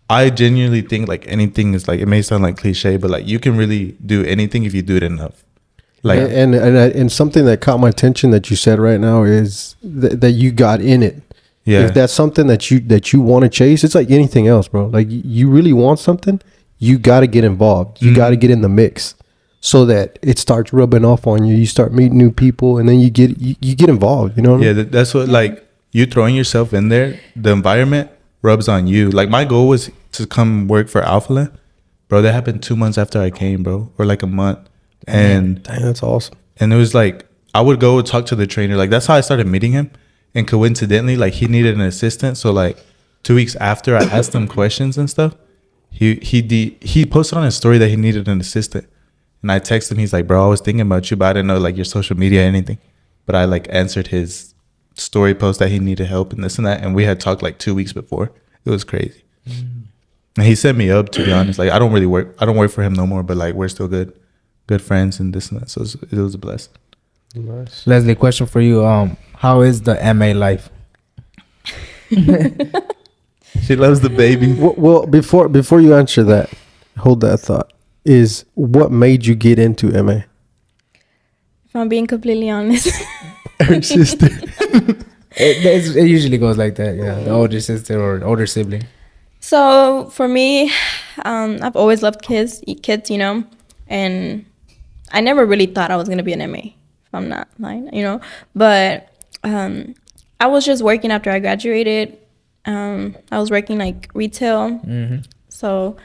I genuinely think like anything is like, it may sound like cliche, but like you can really do anything if you do it enough. Like and something that caught my attention that you said right now is that you got in it. yeah, If that's something that you want to chase, it's like anything else, bro. Like you really want something, you got to get involved. You got to get in the mix so that it starts rubbing off on you. You start meeting new people, and then you get involved. You know what I mean? yeah. That's what, like, you throwing yourself in there. The environment rubs on you. Like my goal was to come work for Alphaland, bro. That happened 2 months after I came, bro, or like a month. And Dang, that's awesome. it was like I would go talk to the trainer. Like that's how I started meeting him. And coincidentally, like he needed an assistant. So like 2 weeks after I asked him questions and stuff, he posted on his story that he needed an assistant. And I texted him. He's like, bro, I was thinking about you, but I didn't know like your social media or anything. But I like answered his story post that he needed help and this and that. And we had talked like 2 weeks before. It was crazy. And he set me up, to be honest. Like I don't work for him no more, but like we're still good friends and this and that. So it was a blessing. Nice. Leslie, question for you. How is the MA life? She loves the baby. Well, before you answer that, hold that thought. Is what made you get into MA? If I'm being completely honest. Her sister. It usually goes like that. Yeah, the older sister or older sibling. So for me, I've always loved kids, you know, and I never really thought I was gonna be an MA, if I'm not lying, you know. But I was just working after I graduated. I was working like retail, so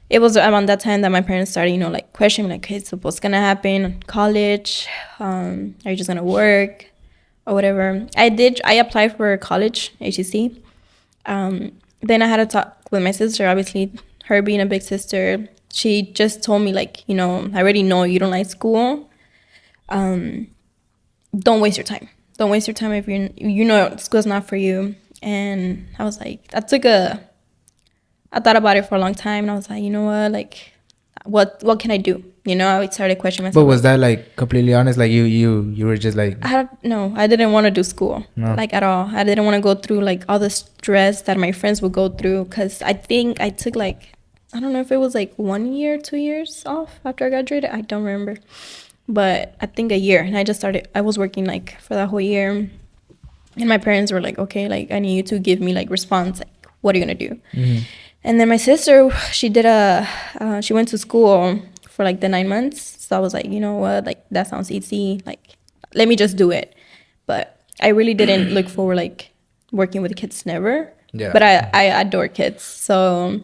it was around that time that my parents started, you know, like questioning, like, "Hey, so what's gonna happen in college? Are you just gonna work or whatever?" I applied for college, HEC. Then I had a talk with my sister. Obviously, her being a big sister, she just told me, like, you know, I already know you don't like school. Don't waste your time. Don't waste your time if you know school's not for you. And I was like, I thought about it for a long time, and I was like, you know what, like, what can I do? You know, I started questioning myself. But was that like completely honest? Like you were just like, I didn't want to do school, like at all. I didn't want to go through like all the stress that my friends would go through, because I think I took like, I don't know if it was like 1 year, 2 years off after I graduated. I don't remember, but I think a year. And I was working like for that whole year, and my parents were like, okay, like I need you to give me like response, like what are you gonna do? And then my sister, she went to school for like the 9 months. So I was like, you know what, like that sounds easy. Like, let me just do it. But I really didn't look forward like working with kids, never. Yeah. But I adore kids. So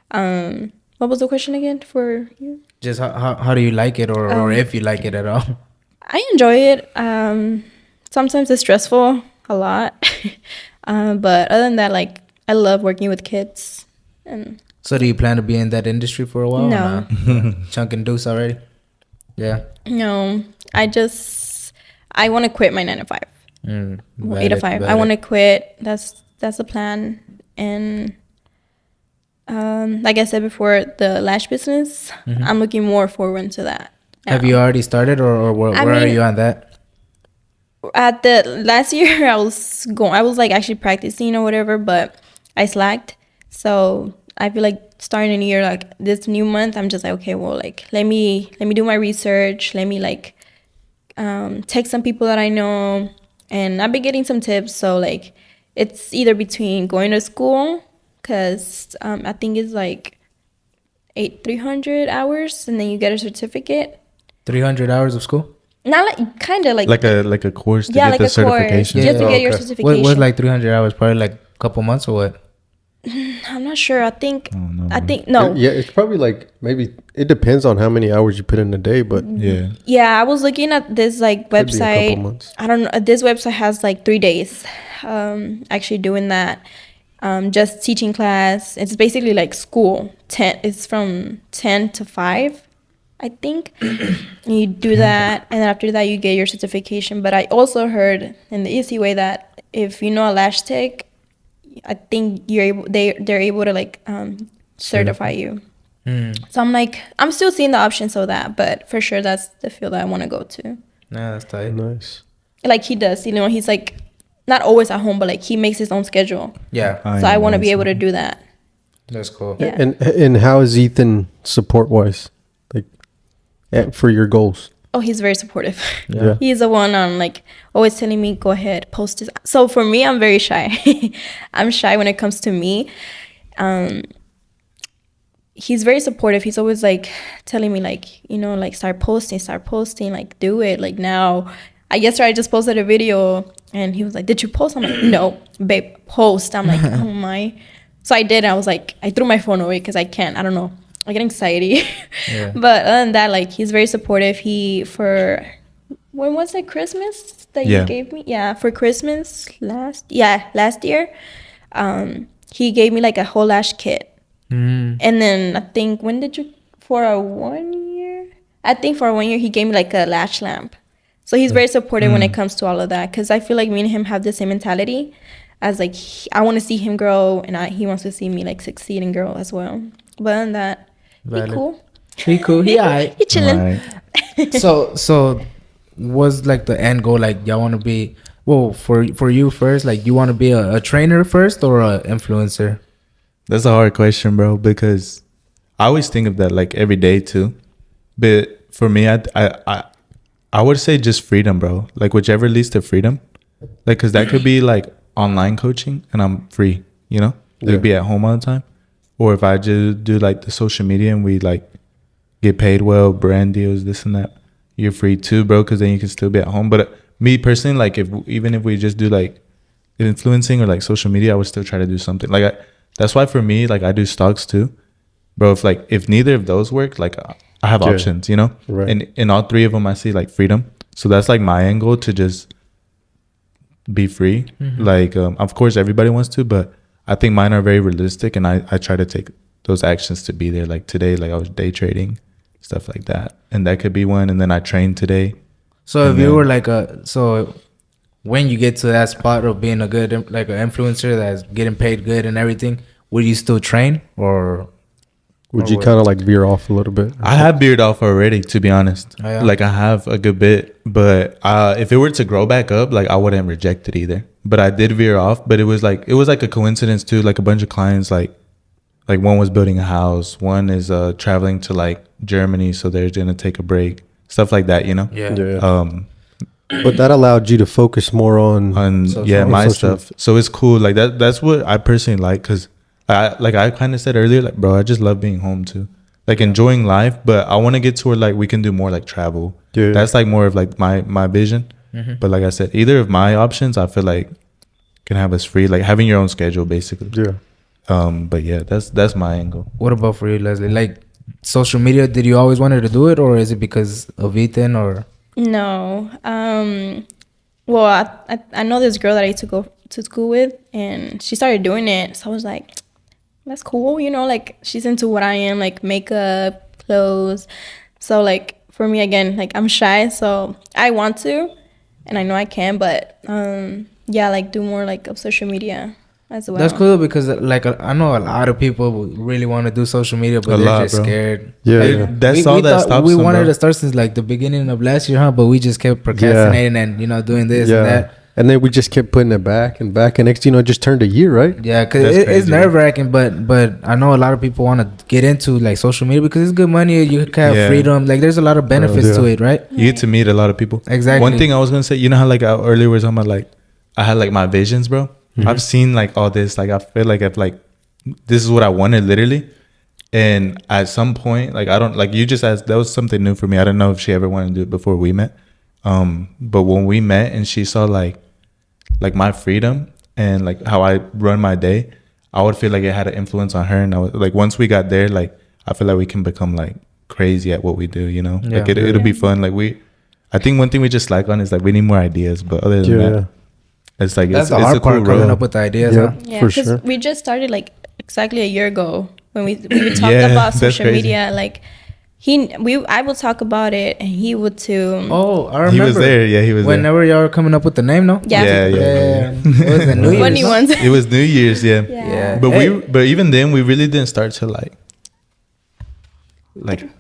what was the question again for you? just how do you like it, or if you like it at all? I enjoy it. Sometimes it's stressful, a lot. But other than that, like, I love working with kids. And So do you plan to be in that industry for a while? No. Or not? Chunk and deuce already? Yeah. no, I want to quit my 9 to 5. 8 to 5. I want to quit. That's the plan. And like I said before, the lash business, I'm looking more forward to that. Have you already started, or where are you on that? At the last year, I was like actually practicing or whatever, but I slacked. So I feel like starting a new year, like this new month, I'm just like, okay, well, like let me do my research. Let me like text some people that I know, and I've been getting some tips. So like it's either between going to school, because I think it's like 300 hours, and then you get a certificate. 300 hours of school? Not like, kind of like a course to yeah, get like the a certification. course, just to get your What certification. was like 300 hours? Probably like a couple months or what? I'm not sure. I think no. no. Yeah, it's probably like, maybe it depends on how many hours you put in a day, but Yeah. Yeah, I was looking at this like could be a couple website. months. I don't know. This website has like 3 days actually doing that. Just teaching class. It's basically like school. It's from 10 to 5, I think. And you do that, and then after that you get your certification. But I also heard in the easy way that if you know a lash tech, I think they're able to like certify you. So I'm still seeing the options of that, but for sure that's the field that I want to go to. Nah, that's tight. nice. like he does. You know, he's like not always at home, but like he makes his own schedule. Yeah, So I want to be able to do that. that's cool. Yeah. And how is Ethan support wise, like for your goals? Oh, he's very supportive. Yeah. He's the one like always telling me, go ahead, post this. So for me, I'm very shy. I'm shy when it comes to me. He's very supportive. He's always like telling me like, you know, like start posting, like do it. Like now, yesterday I just posted a video and he was like, did you post? I'm like, no, babe, post. I'm like, oh my. So I did. I was like, I threw my phone away because I can't. I don't know. I get anxiety. Yeah. But other than that, like he's very supportive. When was it, Christmas that you gave me? Yeah, for Christmas last year. He gave me like a whole lash kit. And then I think for a 1 year? I think for 1 year he gave me like a lash lamp. So he's very supportive when it comes to all of that, because I feel like me and him have the same mentality as like I want to see him grow and he wants to see me like succeed and grow as well. But other than that, Valid. he cool. He cool. He alright. He chilling. Right. So was like the end goal, like y'all want to be, well, for you first, like you want to be a trainer first or a influencer? That's a hard question, bro, because I always think of that like every day too. But for me, I would say just freedom, bro. Like whichever leads to freedom. Like, cause that could be like online coaching and I'm free, you know? They'd be at home all the time. Or if I just do like the social media and we like get paid well, brand deals, this and that, you're free too, bro, because then you can still be at home. But me personally, like even if we just do like influencing or like social media, I would still try to do something. Like that's why for me, like I do stocks too, bro. If neither of those work, like I have options, you know. Right. And in all three of them, I see like freedom. So that's like my end goal, to just be free. Like of course everybody wants to, but I think mine are very realistic, and I try to take those actions to be there. Like today, like I was day trading, stuff like that, and that could be one. And then I trained today. So if you were like when you get to that spot of being a good, like an influencer that's getting paid good and everything, would you still train or would you kind of like veer off a little bit? I have veered off already, to be honest. Oh, yeah? Like I have a good bit, but if it were to grow back up, like I wouldn't reject it either. But I did veer off, but it was like a coincidence too. Like a bunch of clients, like one was building a house, one is traveling to like Germany, so they're gonna take a break, stuff like that, you know. Yeah. But that allowed you to focus more on my stuff. So it's cool. Like that's what I personally like, because I kind of said earlier, like, bro, I just love being home too, like enjoying life. But I want to get to where like we can do more like travel. Yeah. That's like more of like my vision. But like I said, either of my options, I feel like can have us free, like having your own schedule basically. Yeah. But yeah, that's my angle. What about for you, Leslie? Like social media, did you always wanted to do it, or is it because of Ethan or? No. Well, I know this girl that I used to go to school with, and she started doing it. So I was like, that's cool. You know, like she's into what I am, like makeup, clothes. So like for me, again, like I'm shy, so I want to, and I know I can, but yeah, like do more like of social media as well. That's cool, because like I know a lot of people really want to do social media, but they're just scared. Yeah, like, yeah. That's all that stops we them, wanted bro. to start since like the beginning of last year, huh? But we just kept procrastinating and doing this and that. And then we just kept putting it back and back, and next, it just turned a year, right? Yeah, because it's nerve wracking, but I know a lot of people want to get into like social media because it's good money. You can have freedom. Like there's a lot of benefits to it, right? You get to meet a lot of people. Exactly. One thing I was gonna say, you know how like I earlier was talking about like I had like my visions, bro. I've seen like all this. Like I feel like this is what I wanted literally. And at some point, like I don't, like you just asked, that was something new for me. I don't know if she ever wanted to do it before we met. But when we met and she saw like my freedom and like how I run my day, I would feel like it had an influence on her. And I was like, once we got there, like I feel like we can become like crazy at what we do, you know? Yeah. Like it'll be fun. Like I think one thing we just lack on is like we need more ideas. But other than that, it's like that's it's the hard a cool part, coming road. up with the ideas. Yeah. Huh? Yeah, For because sure. we just started like exactly a year ago when we talked Yeah, about that's social crazy. media. Like I would talk about it and he would too. Oh, I remember. He was there. Yeah, he was there. Whenever y'all were coming up with the name, no? Yeah. Yeah. It was the New Year's. Funny ones. It was New Year's, yeah. Yeah. But but even then, we really didn't start till like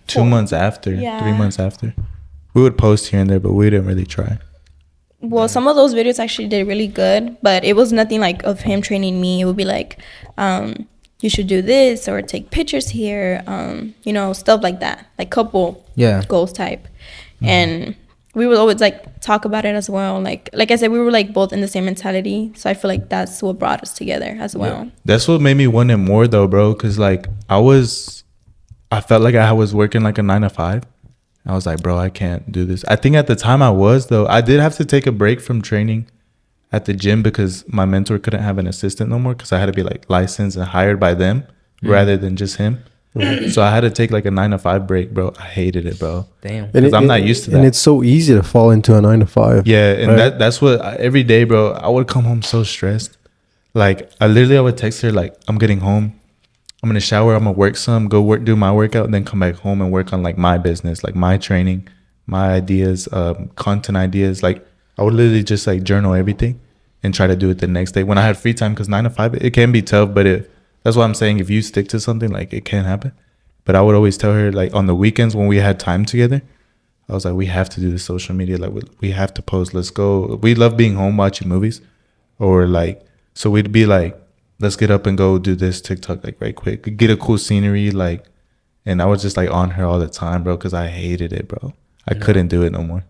2 months after, Yeah. 3 months after. We would post here and there, but we didn't really try. Well, some of those videos actually did really good, but it was nothing like of him training me. It would be like, you should do this or take pictures here, you know, stuff like that, like couple Yeah. goals type. And we would always like talk about it as well. Like I said, we were like both in the same mentality, so I feel like that's what brought us together as well. That's what made me want it more though, bro. Cause like I felt like I was working like a 9 to 5. I was like, bro, I can't do this. I think at the time I was though. I did have to take a break from training at the gym because my mentor couldn't have an assistant no more because I had to be like licensed and hired by them rather than just him. So I had to take like a 9 to 5 break, bro. I hated it, bro. Damn. Because I'm not used to that. And it's so easy to fall into a 9 to 5. Yeah, and right? that's what every day, bro. I would come home so stressed. Like I would text her like, I'm getting home. I'm gonna shower. I'm gonna work some, do my workout, and then come back home and work on like my business, like my training, my ideas, content ideas. Like I would literally just like journal everything and try to do it the next day when I had free time. Because 9 to 5, it can be tough, but that's why I'm saying if you stick to something, like it can happen. But I would always tell her like on the weekends when we had time together, I was like, we have to do the social media. Like we have to post. Let's go. We love being home watching movies, or like so we'd be like, let's get up and go do this TikTok like right quick. Get a cool scenery like, and I was just like on her all the time, bro, because I hated it, bro. I couldn't do it no more.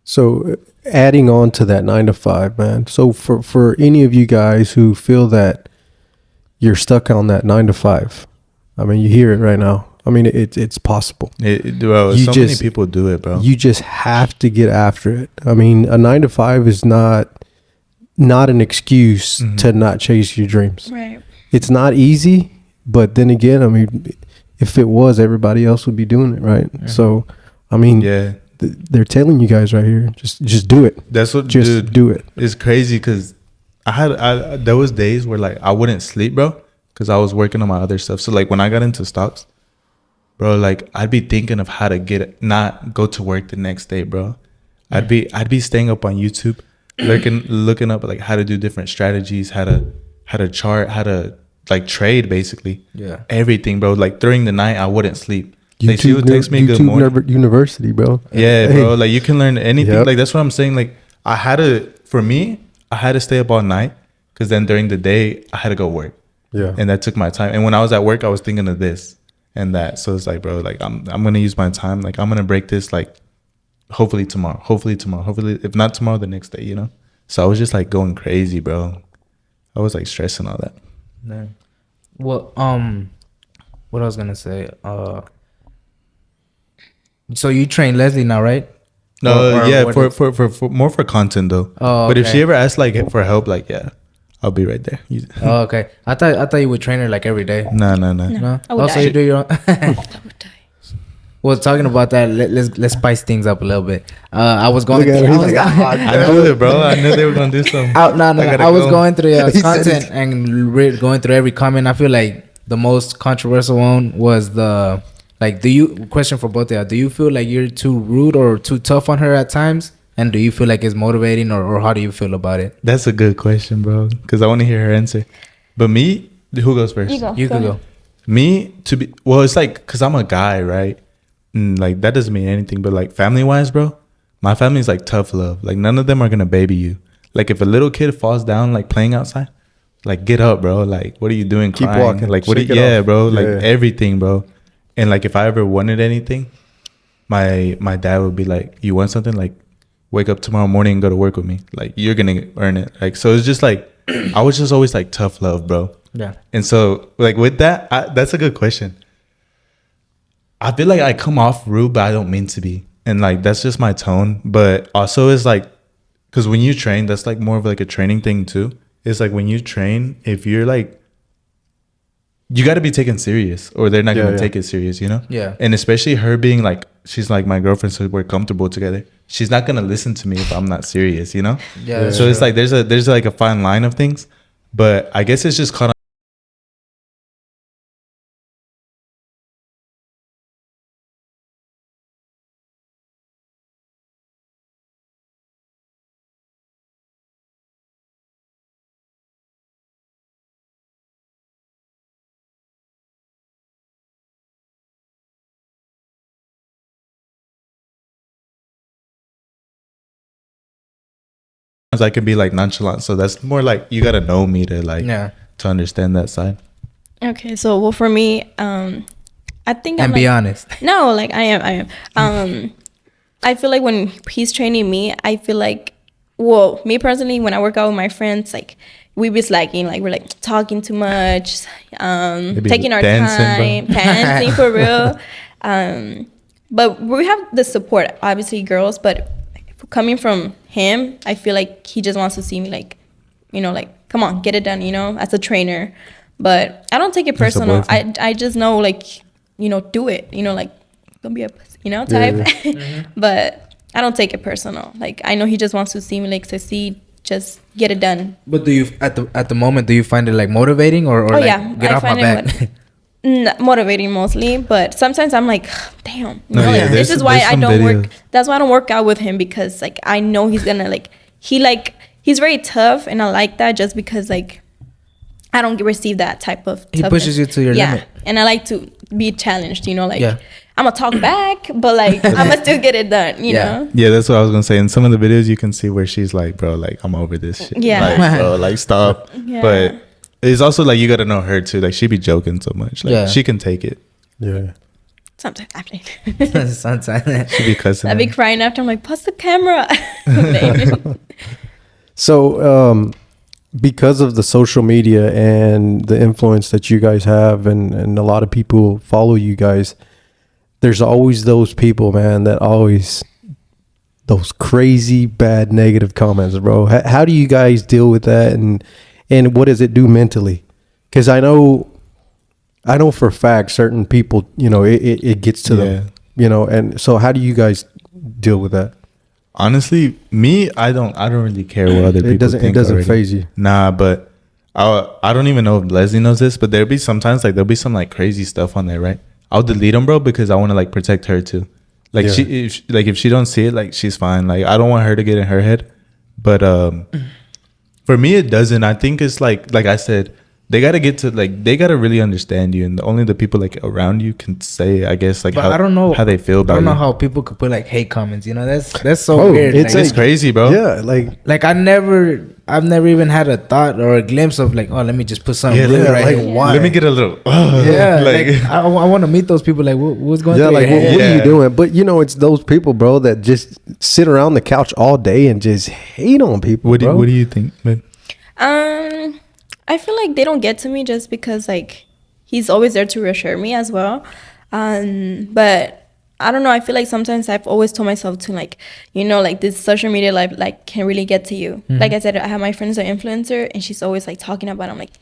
So adding on to that 9 to 5, man. So for any of you guys who feel that you're stuck on that 9 to 5, I mean, you hear it right now. I mean, it's possible. Bro, You so many just- people do it, bro. You just have to get after it. I mean, a 9 to 5 is not an excuse to not chase your dreams. Right. It's not easy, but then again, I mean, if it was, everybody else would be doing it, right? So, I mean, Yeah, they're telling you guys right here, just do it. that's what. Just Dude, do it. it's crazy because there was days where like I wouldn't sleep, bro, because I was working on my other stuff. So like when I got into stocks, bro, like I'd be thinking of how to not go to work the next day, bro. I'd be staying up on YouTube, looking up like how to do different strategies, how to chart, how to like trade, basically. Yeah. Everything, bro. Like during the night, I wouldn't sleep. Like she would text me good YouTube morning. University, bro. Yeah, Hey. bro. Like you can learn anything. Yep. Like that's what I'm saying. Like I had to stay up all night because then during the day I had to go work. Yeah. And that took my time. And when I was at work, I was thinking of this and that. So it's like, bro, like I'm gonna use my time. Like I'm gonna break this. Like hopefully tomorrow. Hopefully if not tomorrow, the next day. You know. So I was just like going crazy, bro. I was like stressing all that. Yeah. Well, what I was gonna say. So you train Leslie now, right? No, Or yeah, what for more for content though. Oh, But if she okay. ever asks like for help, like yeah, I'll be right there. Oh, okay. I thought you would train her like every day. No. No. I would Also, die. you do your own. I would die. Well, talking about that, let's spice things up a little bit. I was going. Look at him, he's like, I knew it, bro. I knew they were gonna do something. I was going through your He said content and going through every comment. I feel like the most controversial one was the like. Question for both of y'all? Do you feel like you're too rude or too tough on her at times? And do you feel like it's motivating, or how do you feel about it? That's a good question, bro. Because I want to hear her answer. But me, who goes first? You go. You could go. ahead. Me it's like because I'm a guy, right? And like that doesn't mean anything. But like family wise, bro, my family's like tough love. Like none of them are gonna baby you. Like if a little kid falls down like playing outside, like get up, bro. Like what are you doing? Keep crying? walking. Like what? Shake it Yeah, off. bro. Like Yeah. everything, bro. And like if I ever wanted anything, my dad would be like, "You want something? Like wake up tomorrow morning and go to work with me. Like you're gonna earn it." Like so, it's just like I was just always like tough love, bro. Yeah. And so like with that, that's a good question. I feel like I come off rude, but I don't mean to be, and like that's just my tone. But also, it's like because when you train, that's like more of like a training thing too. It's like when you train, if you're like, you got to be taken serious, or they're not Yeah, gonna yeah. take it serious, you know. Yeah. And especially her being like, she's like my girlfriend, so we're comfortable together. She's not gonna listen to me if I'm not serious, you know. Yeah. So it's like there's like a fine line of things, but I guess it's just caught I can be like nonchalant. So that's more like you gotta know me to like to understand that side. Okay, so well for me, I think And I'm be like, honest. no, like I am. I feel like when he's training me, I feel like, well, me personally, when I work out with my friends, like we be slacking, like we're like talking too much, taking our dancing, time, dancing for real. But we have the support, obviously, girls. But coming from him, I feel like he just wants to see me, like, you know, like, come on, get it done, you know, as a trainer. But I don't take it personal. I just know, like, you know, do it, you know, like, don't be a pussy, you know, type. But I don't take it personal. Like, I know he just wants to see me, like, succeed, just get it done. But do you at the moment, do you find it like motivating or Oh like, yeah, get I off my find back? motivating mostly, but sometimes I'm like, damn, you know, yeah, like, this is why I some don't videos. work. That's why I don't work out with him, because like I know he's gonna like he's very tough, and I like that just because like I don't receive that type of He toughness. pushes you to your limit. And I like to be challenged, you know, like Yeah. I'm gonna talk back, but like I'm gonna still get it done, you know. Yeah, that's what I was gonna say. In some of the videos, you can see where she's like, "Bro, like I'm over this shit. Yeah. Like, bro, like stop." Yeah. But it's also like you gotta know her too. Like she be joking so much. Like she can take it. Yeah. Sometimes I Sometimes. She be cussing. I be crying after. I'm like, pause the camera. So, because of the social media and the influence that you guys have, and a lot of people follow you guys, there's always those people, man, that always those crazy bad negative comments, bro. How do you guys deal with that, and what does it do mentally? Because I know for a fact certain people, you know, it gets to them, you know, and so how do you guys deal with that? Honestly, me, I don't really care what other people think. It doesn't already. faze you. Nah, but I don't even know if Leslie knows this, but there'll be some like crazy stuff on there, right? I'll delete them, bro, because I want to like protect her too. Like if she don't see it, like she's fine. Like I don't want her to get in her head. But for me, it doesn't. I think it's like I said, they gotta really understand you, and only the people like around you can say, I guess, like But I don't know how they feel about I don't know you. how people could put like hate comments, you know. That's so weird. It's Like, It's crazy, bro. Yeah, like I've never even had a thought or a glimpse of like, oh, let me just put something Yeah, rude right like, here. why? Let me get a little. Yeah, like, like I want to meet those people. Like, what's going yeah, through like your what head? are you Yeah. doing? But you know, it's those people, bro, that just sit around the couch all day and just hate on people. what do bro. you think, man? I feel like they don't get to me just because like he's always there to reassure me as well. But I don't know. I feel like sometimes I've always told myself to like, you know, like this social media life like can really get to you. Like I said, I have my friends that are influencer, and she's always like talking about it. I'm like,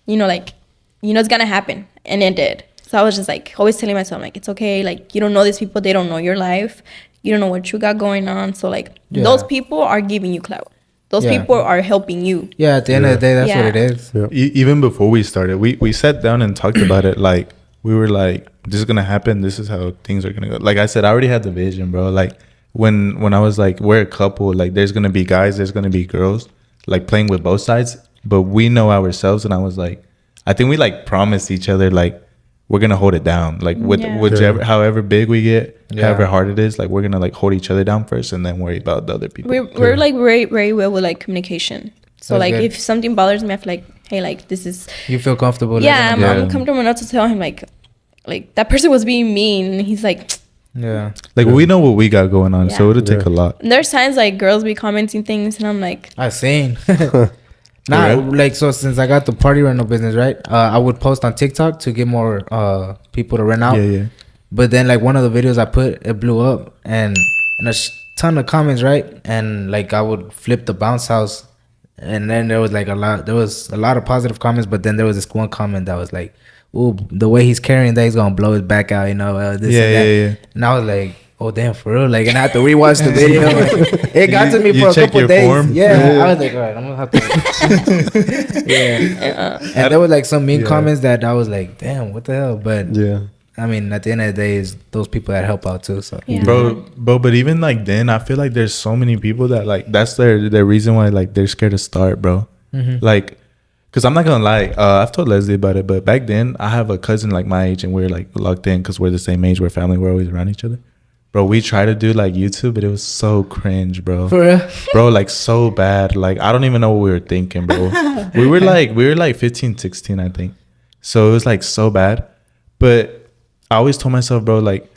you know, like, you know, it's gonna happen, and it did. So I was just like always telling myself like, it's okay. Like you don't know these people, they don't know your life, you don't know what you got going on. So like those people are giving you clout. Those people are helping you. Yeah, at the end of the day, that's what it is. Yeah. Even before we started, we sat down and talked about it. Like we were like, this is gonna happen. This is how things are gonna go. Like I said, I already had the vision, bro. Like when I was like, we're a couple. Like there's gonna be guys, there's gonna be girls. Like playing with both sides, but we know ourselves. And I was like, I think we like promised each other like we're gonna hold it down. Like with whichever, however big we get, however hard it is, like we're gonna like hold each other down first, and then worry about the other people. We're like very very well with like communication. So That's like good. if something bothers me, I feel like, hey, like this is You feel comfortable. yeah, letting them I'm comfortable enough to tell him like that person was being mean. And he's like, know. Yeah. Like we know what we got going on, so it'll take a lot. and there's times like girls be commenting things, and I'm like, I seen. Nah, like so since I got the party rental business, right? I would post on TikTok to get more people to rent out. Yeah. But then like one of the videos I put, it blew up, and a ton of comments, right? And like I would flip the bounce house, and then there was a lot of positive comments, but then there was this one comment that was like, "Ooh, the way he's carrying that, he's gonna blow his back out," you know? This and that. Yeah. And I was like, oh damn, for real? Like, and I had to rewatch the video. It got to me You for a check couple your days. form? Yeah, I was like, all right, I'm gonna have to. Yeah, and there was like some mean comments that I was like, damn, what the hell? But Yeah. I mean, at the end of the day, is those people that help out too. So yeah. Bro, but even like then, I feel like there's so many people that like that's their reason why like they're scared to start, bro. Like, cause I'm not gonna lie, I've told Leslie about it, but back then I have a cousin like my age, and we're like locked in because we're the same age, we're family, we're always around each other. bro, we tried to do like YouTube, but it was so cringe, bro. For real? Bro, like so bad. Like I don't even know what we were thinking, bro. we were like 15, 16, I think. So it was like so bad. But I always told myself, bro, like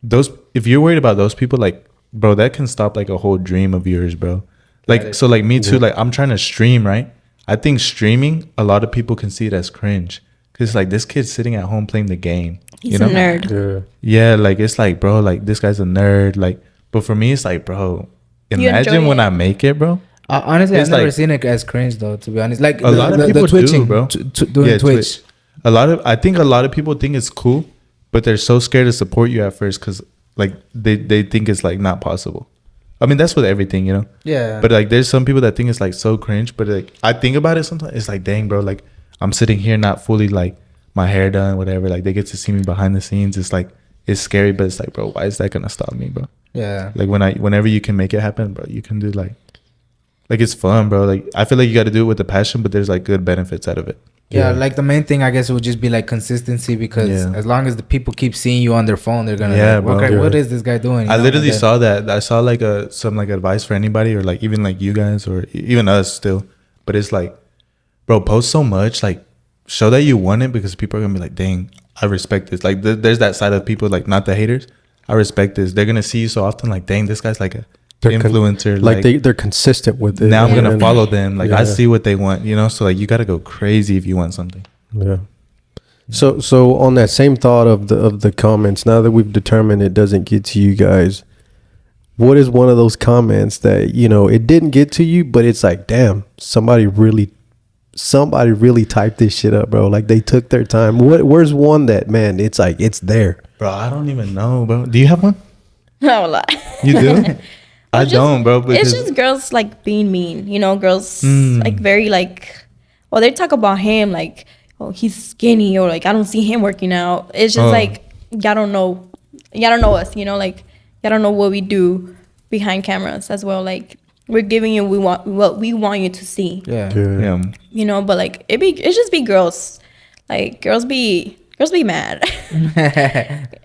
those, if you're worried about those people, like, bro, that can stop like a whole dream of yours, bro. Like, so like me too, like I'm trying to stream, right? I think streaming, a lot of people can see it as cringe. Cause like this kid's sitting at home playing the game. He's you know? a nerd. Yeah, like it's like, bro, like this guy's a nerd. Like, but for me, it's like, bro, imagine when I make it, bro. Honestly, It's I've never like- seen it as cringe though. To be honest, like A lot of people twitching, do, bro. doing Twitch. I think a lot of people think it's cool, but they're so scared to support you at first because like they think it's like not possible. I mean, that's with everything, you know. Yeah. But like, there's some people that think it's like so cringe. But like, I think about it sometimes. It's like, dang, bro. Like, I'm sitting here not fully like my hair done, whatever. Like, they get to see me behind the scenes. It's like it's scary, but it's like, bro, why is that gonna stop me, bro? Yeah. Like whenever you can make it happen, bro, you can do like it's fun, bro. Like I feel like you got to do it with a passion, but there's like good benefits out of it. Yeah, like the main thing I guess would just be like consistency because as long as the people keep seeing you on their phone, they're gonna like, bro. okay, what is this guy doing? You I know? literally And then- saw that. I saw like some like advice for anybody or like even like you guys or even us still. But it's like, bro, post so much, like show that you want it because people are gonna be like, dang, I respect this. Like there's that side of people, like not the haters. I respect this. They're gonna see you so often, like, dang, this guy's like a influencer. Like they're consistent with it. now I'm gonna And- follow them. Like I Yeah. see what they want, you know. So like you gotta go crazy if you want something. Yeah. So on that same thought of the comments, now that we've determined it doesn't get to you guys, what is one of those comments that, you know, it didn't get to you, but it's like, damn, somebody really typed this shit up, bro. Like they took their time. Where's one that, man, it's like it's there. Bro, I don't even know, bro. Do you have one? No lie. You do? I don't, bro. It's Because just girls like being mean, you know, girls like very like, well, they talk about him like, oh, he's skinny or like, I don't see him working out. It's just like, y'all don't know us, you know, like y'all don't know what we do behind cameras as well. Like we're giving you what we want you to see, yeah. you know, but like it just be girls, like girls be mad.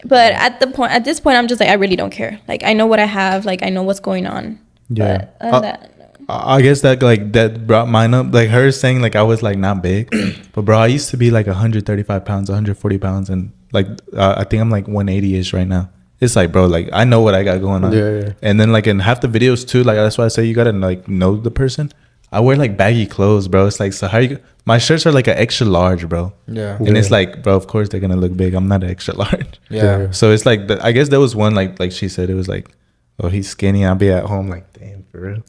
But at this point, I'm just like, I really don't care. Like I know what I have, like I know what's going on. Yeah. But other than that, no. I guess that brought mine up. Like her saying like I was like not big, but bro, I used to be like 135 pounds, 140 pounds, and like I think I'm like 180ish right now. It's like, bro, like I know what I got going on. Yeah. And then like in half the videos too, like that's why I say you gotta like know the person. I wear like baggy clothes, bro. It's like, so how you? My shirts are like an extra large, bro. Yeah. And it's like, bro, of course they're gonna look big. I'm not an extra large. Yeah. So it's like, I guess there was one like she said, it was like, oh, he's skinny. I'll be at home like, damn, for real.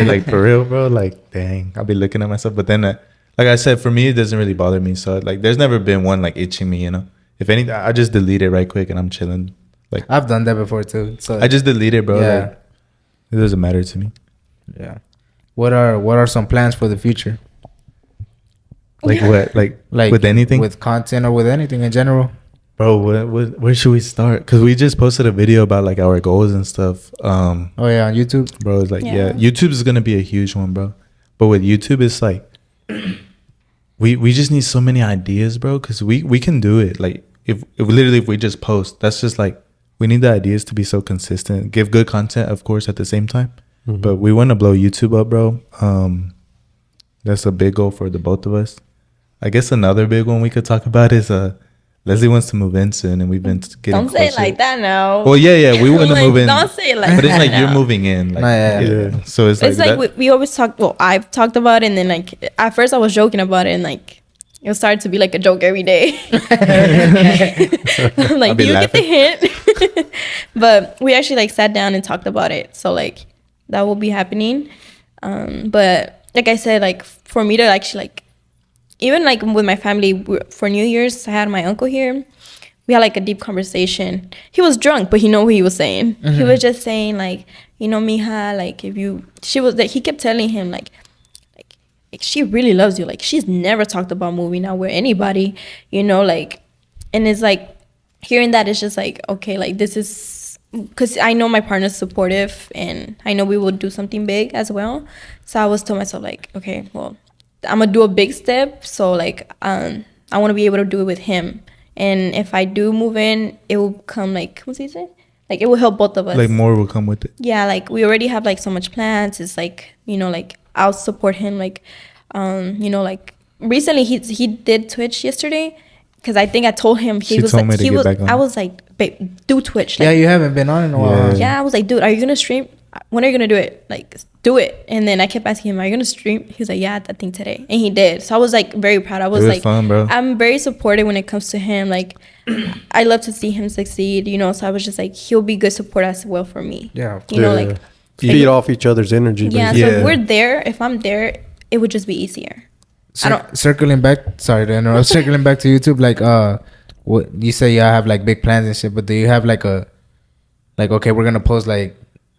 Like for real, bro. Like, dang, I'll be looking at myself. But then, like I said, for me, it doesn't really bother me. So like, there's never been one like itching me, you know. If anything, I just delete it right quick and I'm chilling. Like I've done that before too. So I just delete it, bro. Yeah. Like, it doesn't matter to me. yeah. What are some plans for the future? Like what? Like with anything? with content or with anything in general? Bro, where should we start? Because we just posted a video about like our goals and stuff. Oh yeah, on YouTube. Bro, it's like, Yeah. YouTube is gonna be a huge one, bro. But with YouTube, it's like we just need so many ideas, bro. Because we can do it. Like if we just post, that's just like we need the ideas to be so consistent, give good content, of course, at the same time. But we want to blow YouTube up, bro. That's a big goal for the both of us. I guess another big one we could talk about is Leslie wants to move in soon, and we've been getting Don't say it closer. like that now. Well, yeah, we want to Like, move in. don't say it like but it's that like you're now. moving in. Like, Yeah. So it's like, It's like that, we always talk. Well, I've talked about it, and then like at first I was joking about it, and like it started to be like a joke every day. I'm like, I'll do be you get the laughing. hint? But we actually like sat down and talked about it. So like that will be happening. But like I said, like for me to actually like, even like with my family for New Year's, I had my uncle here. We had like a deep conversation. He was drunk, but he know what he was saying. He was just saying like, you know, mija, like he kept telling him like she really loves you. Like she's never talked about moving out with anybody, you know, like, and it's like hearing that it's just like, okay, like this is, because I know my partner's supportive and I know we will do something big as well. So I was telling myself like, okay, well, I'm gonna do a big step. So like, I want to be able to do it with him. And if I do move in, it will come like, what's he say? Like it will help both of us. Like more will come with it. Yeah, like we already have like so much plans. It's like, you know, like I'll support him. Like, you know, like recently he did Twitch yesterday, because I think I told him She told me to get back on. I was like, babe, do Twitch. Like, Yeah, you haven't been on in a while. Yeah. huh? yeah, I was like, dude, are you gonna stream? When are you gonna do it? Like, do it. And then I kept asking him, are you gonna stream? He was like, yeah, I think today. And he did. So I was like very proud. I was, It was like, fun, bro. I'm very supportive when it comes to him. Like, I love to see him succeed, you know. So I was just like, he'll be good support as well for me. Yeah. You know, like, feed off each other's energy. yeah. basically. So Yeah. if we're there, if I'm there, it would just be easier. I don't- Circling back, sorry to interrupt. Circling back to YouTube, like what you say, y'all have like big plans and shit, but do you have like a, like, okay, we're gonna post like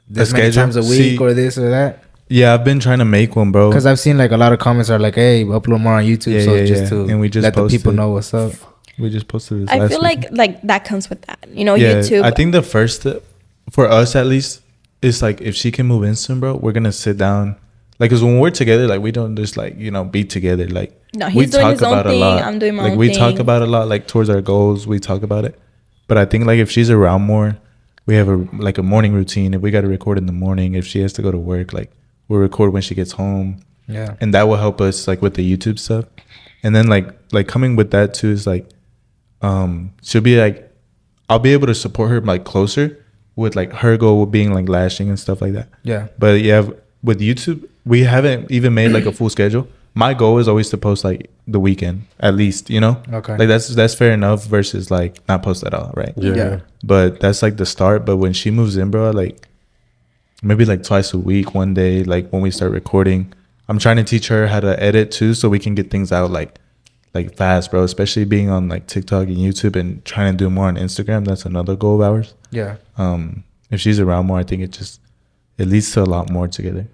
this many schedule? times a week See- or this or that? Yeah, I've been trying to make one, bro. Because I've seen like a lot of comments are like, hey, upload more on YouTube, Yeah, so yeah, just yeah. to And we just let the people posted. know what's up. We just posted this. I last feel week. like that comes with that. You know, Yeah, YouTube. I think the first step for us at least is like if she can move instant, bro, we're gonna sit down. Like, cause when we're together, like we don't just like, you know, be together. Like No, we he's doing talk his own about thing, a lot. I'm doing my like own we thing. talk about a lot, like towards our goals. We talk about it. But I think like if she's around more, we have a morning routine. If we got to record in the morning, if she has to go to work, like we'll record when she gets home. Yeah. And that will help us like with the YouTube stuff. And then like coming with that too is like she'll be like, I'll be able to support her like closer with like her goal being like lashing and stuff like that. Yeah. But yeah, with YouTube, we haven't even made like a full schedule. My goal is always to post like the weekend at least, you know? Okay. Like that's fair enough versus like not post at all, right? Yeah. But that's like the start. But when she moves in, bro, like maybe like twice a week, one day, like when we start recording, I'm trying to teach her how to edit too, so we can get things out like fast, bro. Especially being on like TikTok and YouTube and trying to do more on Instagram. That's another goal of ours. Yeah. If she's around more, I think it leads to a lot more together.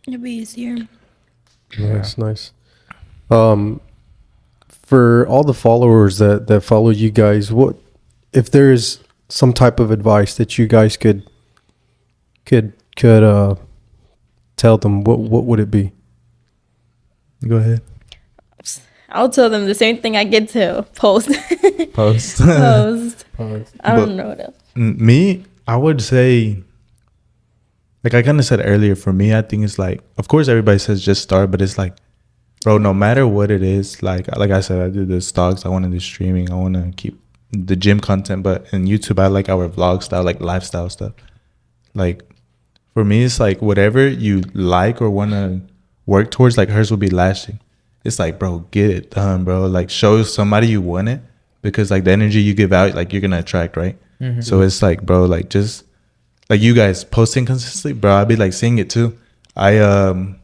It'll be easier. Nice, nice. For all the followers that follow you guys, what if there's some type of advice that you guys could tell them? What would it be? Go ahead. I'll tell them the same thing I get to post. Post. Post. I don't But- know what else. Me, I would say, like I kind of said earlier, for me, I think it's like, of course, everybody says just start, but it's like, bro, no matter what it is, like I said, I do the stocks, I want to do streaming, I want to keep the gym content, but in YouTube, I like our vlog style, like lifestyle stuff. Like, for me, it's like whatever you like or want to work towards, like hers will be lasting. It's like, bro, get it done, bro. Like, show somebody you want it, because like the energy you give out, like you're gonna attract, right? Mm-hmm. So it's like, bro, like just like you guys posting consistently, bro. I'd be like seeing it too. I on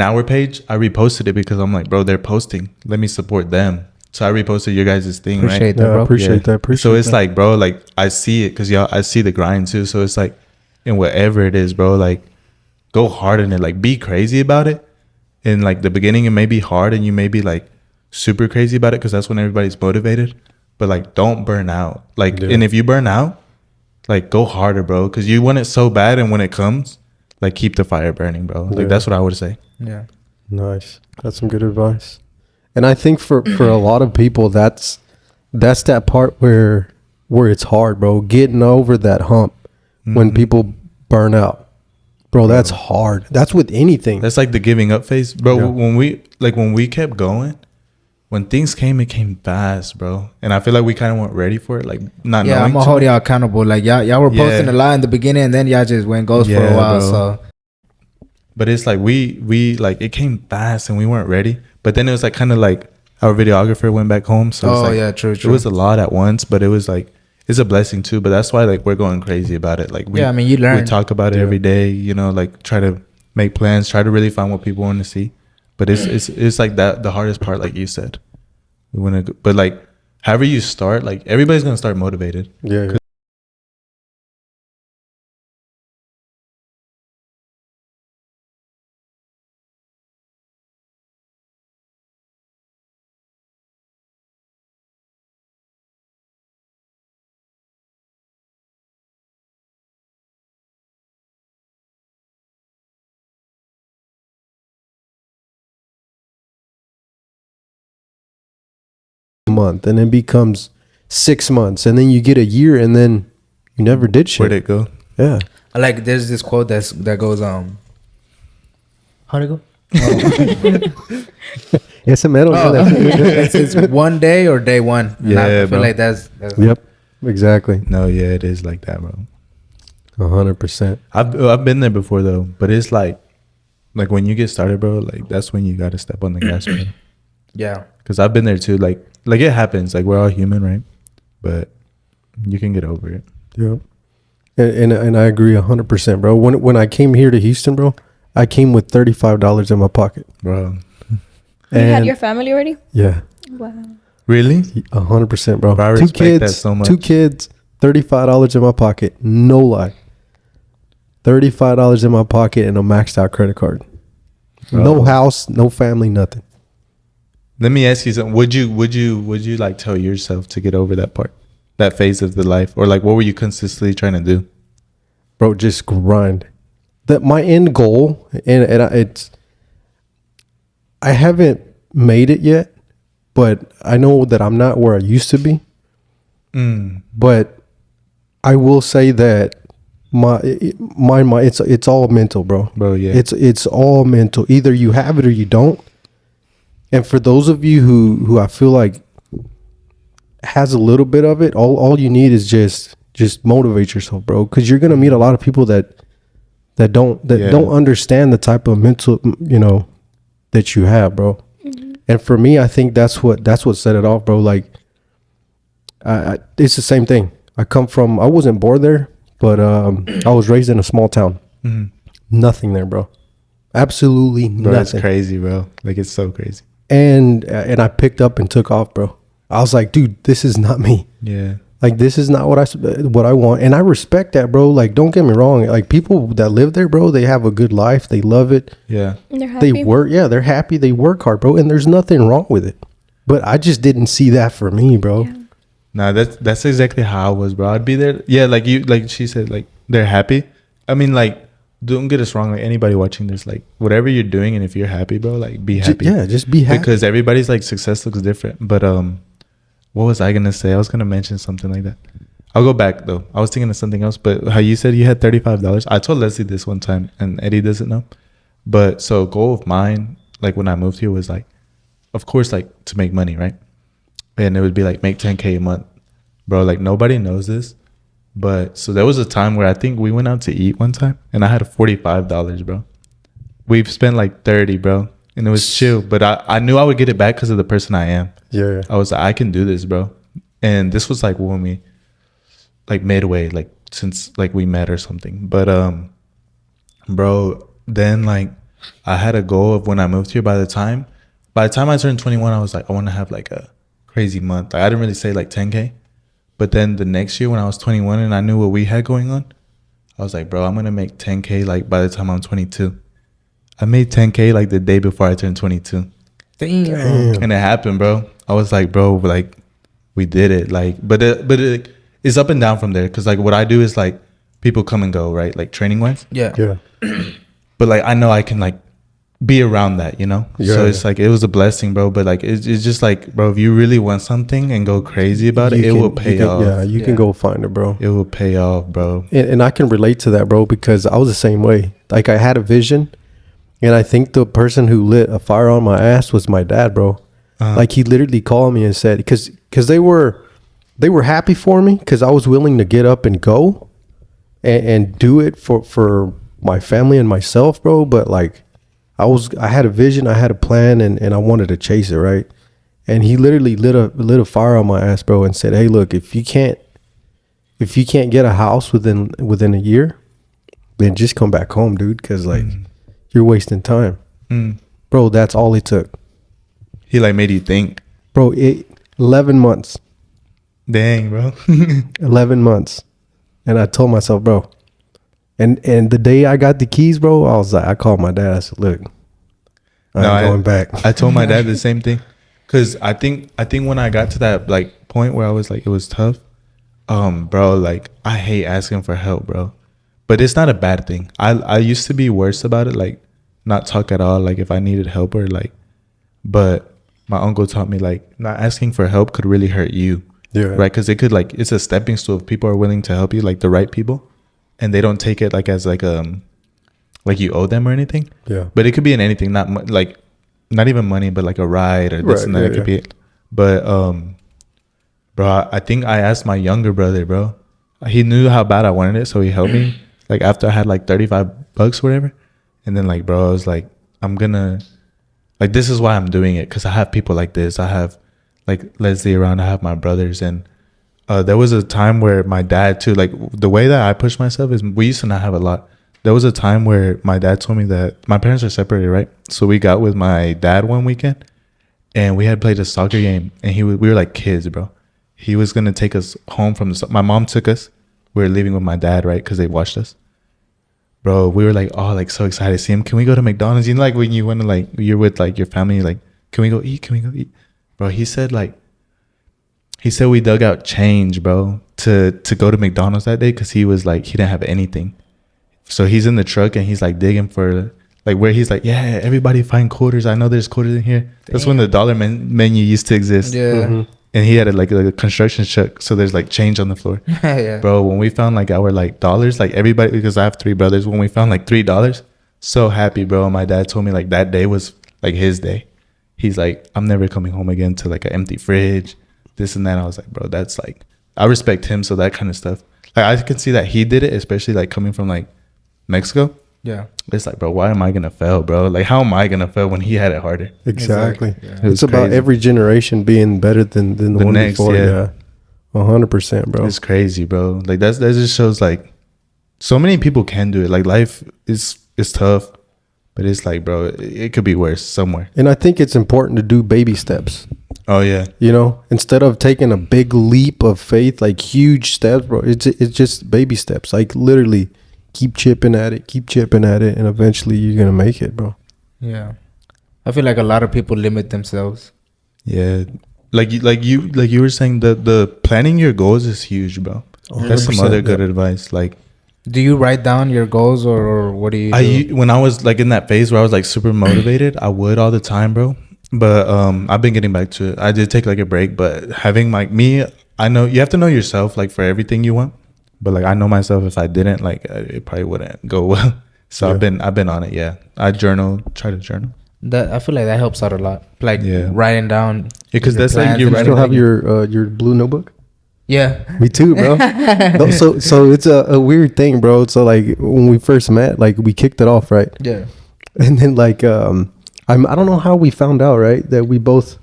our page, I reposted it because I'm like, bro, they're posting. Let me support them. So I reposted your guys' thing, Appreciate right? that, bro. Appreciate that. Appreciate So it's that. like, bro, like I see it because y'all, I see the grind too. So it's like, in whatever it is, bro, like go hard in it. Like be crazy about it. In like the beginning, it may be hard and you may be like super crazy about it because that's when everybody's motivated. But like, don't burn out. Like, Yeah. and if you burn out, like go harder, bro, because you want it so bad. And when it comes, like keep the fire burning, bro. Like Yeah. that's what I would say. Yeah. Nice. That's some good advice. And I think for a lot of people, that's that part where it's hard, bro. Getting over that hump when Mhm. people burn out, bro. That's hard. That's with anything. That's like the giving up phase, bro. Yeah. When we kept going, when things came, it came fast, bro. And I feel like we kind of weren't ready for it, like not Yeah, knowing. I'm gonna too hold much. y'all accountable. Like y'all were posting Yeah. a lot in the beginning, and then y'all just went ghost for a Yeah, while. bro. So But it's like we like it came fast and we weren't ready. But then it was like kind of like our videographer went back home, so it's Oh, like, yeah, true, It true. was a lot at once, but it was like it's a blessing too. But that's why like we're going crazy about it. Like Yeah, I mean, you learn. We talk about it Yeah. every day. You know, like try to make plans, try to really find what people want to see. But it's like that the hardest part, like you said. We want to, but like however you start, like everybody's gonna start motivated. Yeah. Month, and it becomes 6 months, and then you get a year, and then You never did shit. Where'd it go? Yeah. Like there's this quote that goes how'd it go? It's a metal. It's one day or day one. And I feel bro. like that's Yep. Exactly. No, yeah, it is like that, bro. 100%. I've been there before though, but it's like when you get started, bro, like that's when you gotta step on the gas pedal. yeah. Cause I've been there too. Like it happens. Like we're all human, right? But you can get over it. Yep. And I agree 100%, bro. When I came here to Houston, bro, I came with $35 in my pocket, Bro. You had And- your family already? Yeah. Wow. Really? 100%, bro. Bro, I Two respect kids, that so much. 2 kids, $35 in my pocket. No lie. $35 in my pocket and a maxed out credit card. No Bro. house, no family, nothing. Let me ask you something. Would you like tell yourself to get over that part, that phase of the life, or like what were you consistently trying to do? Bro, just grind. That my end goal, I haven't made it yet, but I know that I'm not where I used to be. But I will say that it's all mental, bro. Bro, yeah. It's all mental. Either you have it or you don't. And for those of you who I feel like has a little bit of it, all you need is just motivate yourself, bro. Because you're gonna meet a lot of people that don't understand the type of mental, that you have, bro. Mm-hmm. And for me, I think that's what set it off, bro. Like, it's the same thing. I wasn't born there, but I was raised in a small town. Mm-hmm. Nothing there, bro. Absolutely Bro, nothing. it's crazy, bro. Like it's so crazy. And I picked up and took off, bro. I was like, dude, this is not me. Yeah. Like, this is not what I want. And I respect that, bro. Like, don't get me wrong. Like, people that live there, bro, they have a good life. They love it. Yeah. They're happy. They work. Yeah, they're happy. They work hard, bro. And there's nothing wrong with it. But I just didn't see that for me, bro. Yeah. Nah, that's exactly how I was, bro. I'd be there. Yeah, like she said, like they're happy. I mean, like, don't get us wrong. Like anybody watching this, like whatever you're doing, and if you're happy, bro, like be happy. Just be happy. Because everybody's like success looks different. But what was I gonna say? I was gonna mention something like that. I'll go back though. I was thinking of something else. But how you said you had $35. I told Leslie this one time, and Eddie doesn't know. But so a goal of mine, like when I moved here, was like, of course, like to make money, right? And it would be like make 10K a month, bro. Like nobody knows this, but so there was a time where I think we went out to eat one time, and I had $45, bro. We've spent like 30, bro, and it was chill. But I knew I would get it back because of the person I am. Yeah. I was like, I can do this, bro. And this was like when we, like midway, like since like we met or something. But bro, then like I had a goal of when I moved here. By the time I turned 21, I was like, I want to have like a crazy month. Like, I didn't really say like 10K. But then the next year when I was 21 and I knew what we had going on, I was like, bro, I'm going to make 10K like by the time I'm 22. I made 10K like the day before I turned 22. Damn. And it happened, bro. I was like, bro, like we did it. Like, but it's up and down from there. Cause like what I do is like people come and go, right? Like training wise. Yeah. But like, I know I can like be around that, you know? Yeah, So it's like, it was a blessing, bro. But like, it's just like, bro, if you really want something and go crazy about it, it will pay off. Yeah, you can go find it, bro. It will pay off, bro. And I can relate to that, bro, because I was the same way. Like, I had a vision, and I think the person who lit a fire on my ass was my dad, bro. Like, he literally called me and said, because they were happy for me because I was willing to get up and go and do it for my family and myself, bro. But like, I had a vision, I had a plan, and I wanted to chase it, right? And he literally lit a fire on my ass, bro, and said, hey, look, if you can't get a house within a year, then just come back home, dude, because like you're wasting time. Bro, that's all it took. He like made you think. Bro, 11 months. Dang, bro. 11 months. And I told myself, bro, and the day I got the keys, bro, I was like, I called my dad. I said, look, I'm going back. I told my dad the same thing. Cause I think when I got to that like point where I was like, it was tough. Bro, like I hate asking for help, bro. But it's not a bad thing. I used to be worse about it, like not talk at all, like if I needed help or like, but my uncle taught me like not asking for help could really hurt you. Yeah. right? Because it could like, it's a stepping stool if people are willing to help you, like the right people, and they don't take it like as like you owe them or anything. Yeah. But it could be in anything, like not even money, but like a ride or this Right, and that. yeah, It could be it. But bro, I think I asked my younger brother, bro. He knew how bad I wanted it, so he helped me. Like after I had like $35 or whatever, and then like, bro, I was like, I'm gonna, like, this is why I'm doing it, because I have people like this. I have like Leslie around. I have my brothers, and there was a time where my dad too. Like the way that I push myself is, we used to not have a lot. There was a time where my dad told me that my parents are separated, right? So we got with my dad one weekend, and we had played a soccer game, and we were like kids, bro. He was gonna take us home from my mom took us. We were leaving with my dad, right? Because they watched us. Bro, we were like, oh, like so excited to see him. Can we go to McDonald's? You know, like when you want to, like, you're with like your family, like, can we go eat? Can we go eat? Bro, he said we dug out change, bro, to go to McDonald's that day, because he was like, he didn't have anything. So he's in the truck and he's like digging for like where he's like, yeah, everybody find quarters. I know there's quarters in here. That's when the dollar menu used to exist. Yeah. Mm-hmm. And he had a construction truck, so there's like change on the floor. Yeah. Bro, when we found like our like dollars, like everybody, because I have 3 brothers, when we found like $3, so happy, bro. My dad told me like that day was like his day. He's like, I'm never coming home again to like an empty fridge, this and that. I was like, bro, that's like, I respect him. So that kind of stuff, like I can see that he did it, especially like coming from like Mexico. Yeah. It's like, bro, why am I gonna fail, bro? Like, how am I gonna fail when he had it harder? Exactly. Yeah. It's about crazy. every generation being better than the one next, before. yeah. 100%, bro. It's crazy, bro. Like that just shows like so many people can do it. Like life is tough, but it's like, bro, it could be worse somewhere. And I think it's important to do baby steps. Oh yeah, You know, instead of taking a big leap of faith, like huge steps, bro. It's just baby steps. Like literally, keep chipping at it, and eventually you're gonna make it, bro. Yeah. I feel like a lot of people limit themselves. yeah. Like you were saying, the planning your goals is huge, bro. That's some 100%, other good yeah. advice. Like Do you write down your goals or what do you do? when I was like in that phase where I was like super motivated, I would all the time, bro. But I've been getting back to it. I did take like a break, but having like me, I know you have to know yourself like for everything you want. But like I know myself, if I didn't, like it probably wouldn't go well. So Yeah. I've been on it. Yeah, I try to journal. That I feel like that helps out a lot. Like Yeah. writing down. Because your that's like plans you're and You still have everything. your blue notebook? Yeah. Me too, bro. No, so it's a weird thing, bro. So like when we first met, like we kicked it off, right? Yeah. And then like I don't know how we found out, right? That we both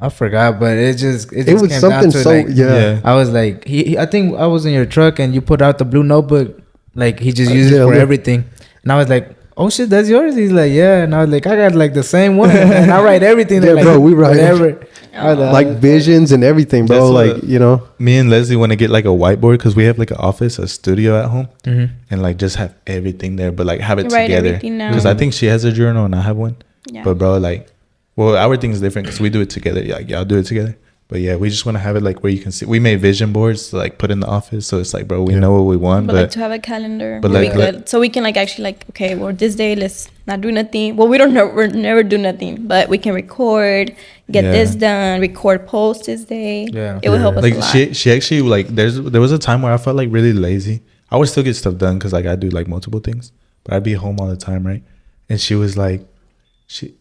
I forgot, but it just it came was down something to so like, yeah. I was like, I think I was in your truck and you put out the blue notebook. Like he just uses yeah, it for look. everything. And I was like, oh shit, that's yours? He's like, yeah. And I was like, I got like the same one. And I write everything. Yeah, like, bro, we write whatever. I was Like visions and everything, bro. That's Like, what- you know. Me and Leslie want to get like a whiteboard, because we have like an office, a studio at home, Mhm. and like just have everything there, but like have it Write together. everything down. Because I think she has a journal and I have one. Yeah. But bro, like, well, our thing is different because we do it together. Like y'all do it together. But yeah, we just want to have it like where you can see. We made vision boards to like put in the office, so it's like, bro, we Yeah. know what we want, But like but to have a calendar, but would be like- good. So we can like actually like, okay, well this day let's not do nothing. Well, we don't know, we're never do nothing, but we can record, get Yeah. this done, record post this day. Yeah. It will help us like a lot. she actually like there was a time where I felt like really lazy. I would still get stuff done because like I do like multiple things, but I'd be home all the time, right? And she was like,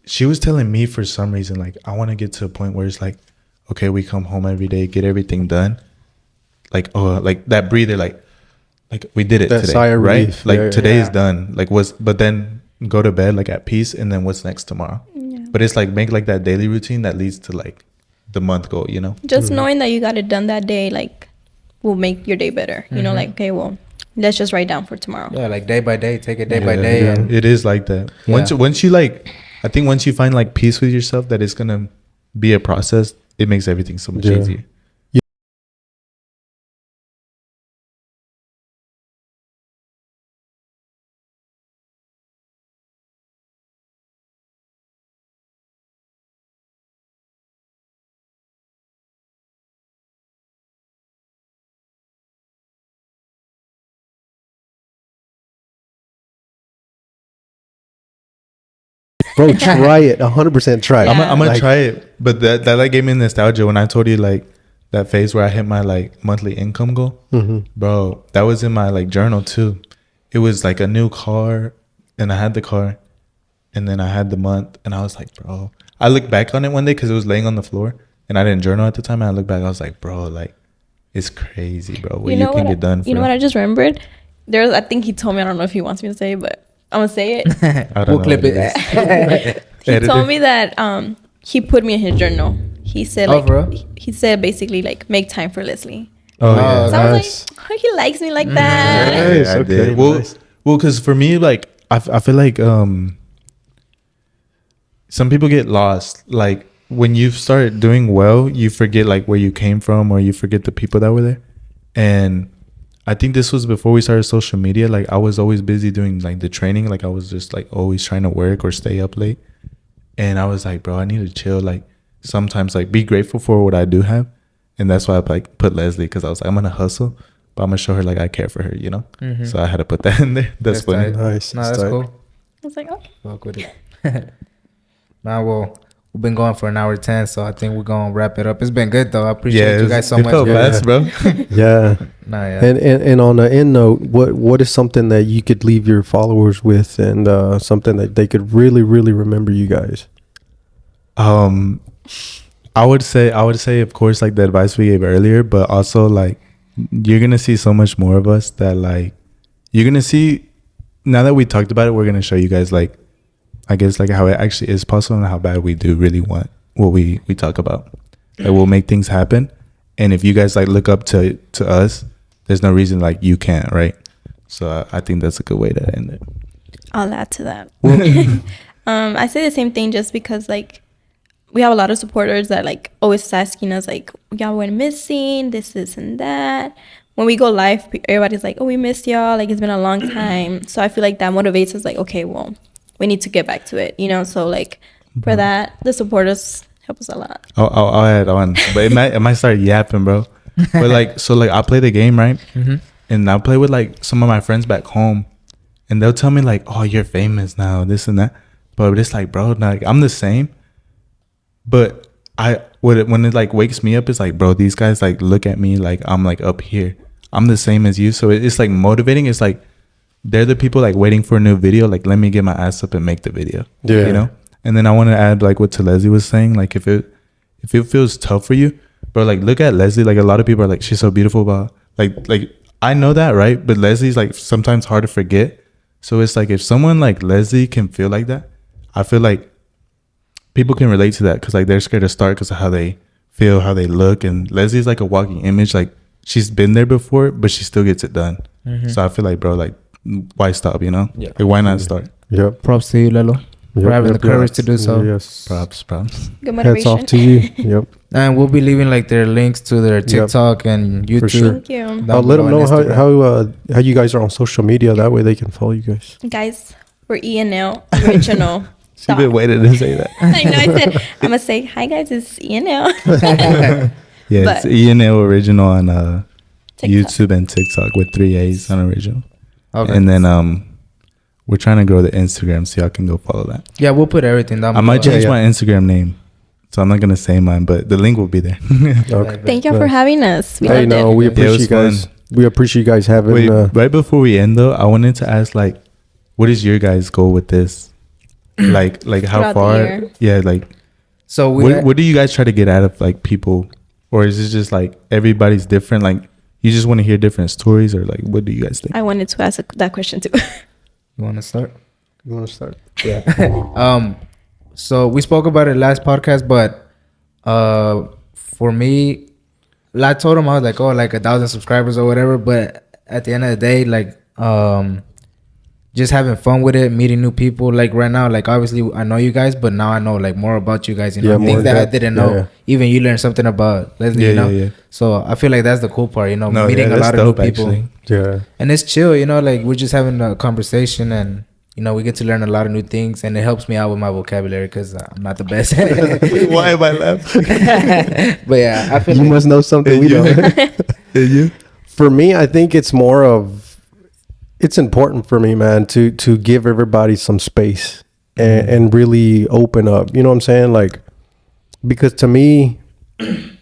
she was telling me for some reason like I want to get to a point where it's like, okay, we come home every day, get everything done, like like that breather, like we did it That today, sigh of right? relief. Like Yeah, today is yeah. done. Like but then go to bed like at peace, and then what's next tomorrow? Yeah. But it's like make like that daily routine that leads to like the month goal, you know? Just knowing that you got it done that day, like, will make your day better. You know, like, okay, well, let's just write down for tomorrow. Yeah, like day by day, take it day by Yeah, day. yeah. And It is like that. Yeah. Once you like, I think once you find like peace with yourself, that it's gonna be a process. It makes everything so much Yeah. easier. Bro, try it. 100% try it. I'm gonna Like, try it, but that like gave me nostalgia when I told you like that phase where I hit my like monthly income goal, bro, that was in my like journal too. It was like a new car, and I had the car, and then I had the month, and I was like, bro, I looked back on it one day because it was laying on the floor, and I didn't journal at the time. And I looked back, I was like, bro, like it's crazy, bro. What you can get done. You know what I just remembered? There's, I think he told me, I don't know if he wants me to say it, but I'm gonna say it. We'll clip it. He told me that he put me in his journal. He said like he said basically like make time for Leslie. Oh yeah. So I was like, oh, he likes me like that. Nice, I okay, did. Well, nice. because for me, like I feel like some people get lost. Like when you start doing well, you forget like where you came from, or you forget the people that were there. And I think this was before we started social media. Like I was always busy doing like the training. Like I was just like always trying to work or stay up late. And I was like, bro, I need to chill. Like sometimes like be grateful for what I do have. And that's why I like put Leslie, because I was like, I'm gonna hustle, but I'm gonna show her like I care for her, you know. So I had to put that in there. That's funny. tight. Nice. No, that's tight. cool. I was like, okay. Fuck with it. Nah, well, we've been going for an hour 10, so I think we're gonna wrap it up. It's been good though. I appreciate you guys so it much. felt Yeah. fast, bro. Yeah. Nah, yeah. And on the end note, what is something that you could leave your followers with, and something that they could really, really remember you guys? I would say, of course, like the advice we gave earlier, but also like you're gonna see so much more of us that like you're gonna see. Now that we talked about it, we're gonna show you guys like, I guess, like how it actually is possible and how bad we do really want what we talk about. Like we'll make things happen, and if you guys like look up to us, there's no reason like you can't, right? So I think that's a good way to end it. I'll add to that. I say the same thing just because like we have a lot of supporters that like always asking us like, y'all went missing, this and that. When we go live, everybody's like, oh, we missed y'all, like it's been a long time. So I feel like that motivates us like, okay, well, we need to get back to it, you know. So like for that, the supporters help us a lot. I'll add on, but it might start yapping, bro. But like, so like I play the game, right? And I'll play with like some of my friends back home, and they'll tell me like, oh, you're famous now, this and that. But it's like, bro, like I'm the same. But when it like wakes me up, it's like, bro, these guys like look at me like I'm like up here. I'm the same as you. So it's like motivating. It's like they're the people like waiting for a new video. Like, let me get my ass up and make the video. Yeah. You know? And then I want to add like what Leslie was saying. Like if it feels tough for you, bro, like look at Leslie. Like a lot of people are like, she's so beautiful, but like I know that, right? But Leslie's like sometimes hard to forget. So it's like if someone like Leslie can feel like that, I feel like people can relate to that, because like they're scared to start because of how they feel, how they look. And Leslie's like a walking image. Like she's been there before, but she still gets it done. So I feel like, bro, like why stop, you know? Yeah. Like why not start? Yep. Props to you, Lelo, for having the courage to do so. Yes. Props. Good Hats motivation. off to you. Yep. And we'll be leaving like their links to their TikTok and YouTube. sure. Thank you. down Let them below know on Instagram. how you guys are on social media. That way they can follow you guys. Guys, we're ENL original. She been waiting to say that. I know. I said I'm gonna say hi, guys. It's ENL. Yeah, But- it's EnL original on TikTok. YouTube and TikTok with 3 A's on original. Okay. And then we're trying to grow the Instagram, so y'all can go follow that. Yeah, we'll put everything down I might below. change my Instagram name, so I'm not gonna say mine, but the link will be there. Okay. Thank y'all for having us. We Hey, loved no, it. we Yeah, it appreciate was you guys. fun. We appreciate you guys having. Wait, right before we end though, I wanted to ask like, what is your guys' goal with this? like how Throughout the far? year. Yeah, like So what do you guys try to get out of like people, or is it just like everybody's different? Like you just want to hear different stories, or like what do you guys think? I wanted to ask that question too. You want to start? You want to start? Yeah. So we spoke about it last podcast, but for me, I told him I was like, oh, like 1,000 subscribers or whatever. But at the end of the day, like just having fun with it, meeting new people. Like right now, like obviously I know you guys, but now I know like more about you guys. You know, Yeah, more things that I depth. didn't know. Yeah. Even you learned something about Leslie. Yeah, you know. yeah. So I feel like that's the cool part. You know, No, meeting yeah, a that's lot of new dope, people. actually. Yeah. And it's chill, you know, like we're just having a conversation, and you know we get to learn a lot of new things, and it helps me out with my vocabulary because I'm not the best. Why am I laughing? But yeah, I feel You like, must know something we don't. Did you? For me, I think it's more of, it's important for me, man, to give everybody some space and really open up. You know what I'm saying? Like, because to me,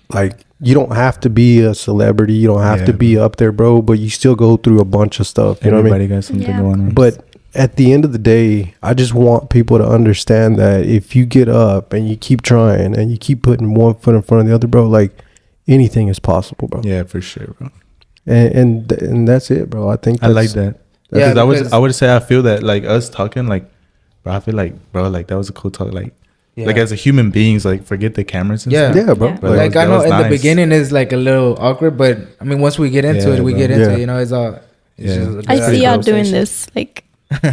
like you don't have to be a celebrity. You don't have to be up there, bro. But you still go through a bunch of stuff. You know what I mean? Everybody got something Yeah. going on. But at the end of the day, I just want people to understand that if you get up and you keep trying and you keep putting one foot in front of the other, bro, like anything is possible, bro. Yeah, for sure, bro. And that's it, bro. I think I like that. Yeah, Because I would say I feel that like us talking, like, bro, I feel like, bro, like that was a cool talk. Like as a human beings, like forget the cameras and stuff. Yeah, bro. Yeah. Bro, Like that I know was in the nice. beginning is like a little awkward, but I mean once we get into Yeah, it, we bro. get into Yeah. it. You know, it's all. It's Yeah. just a I good see y'all conversation. doing this like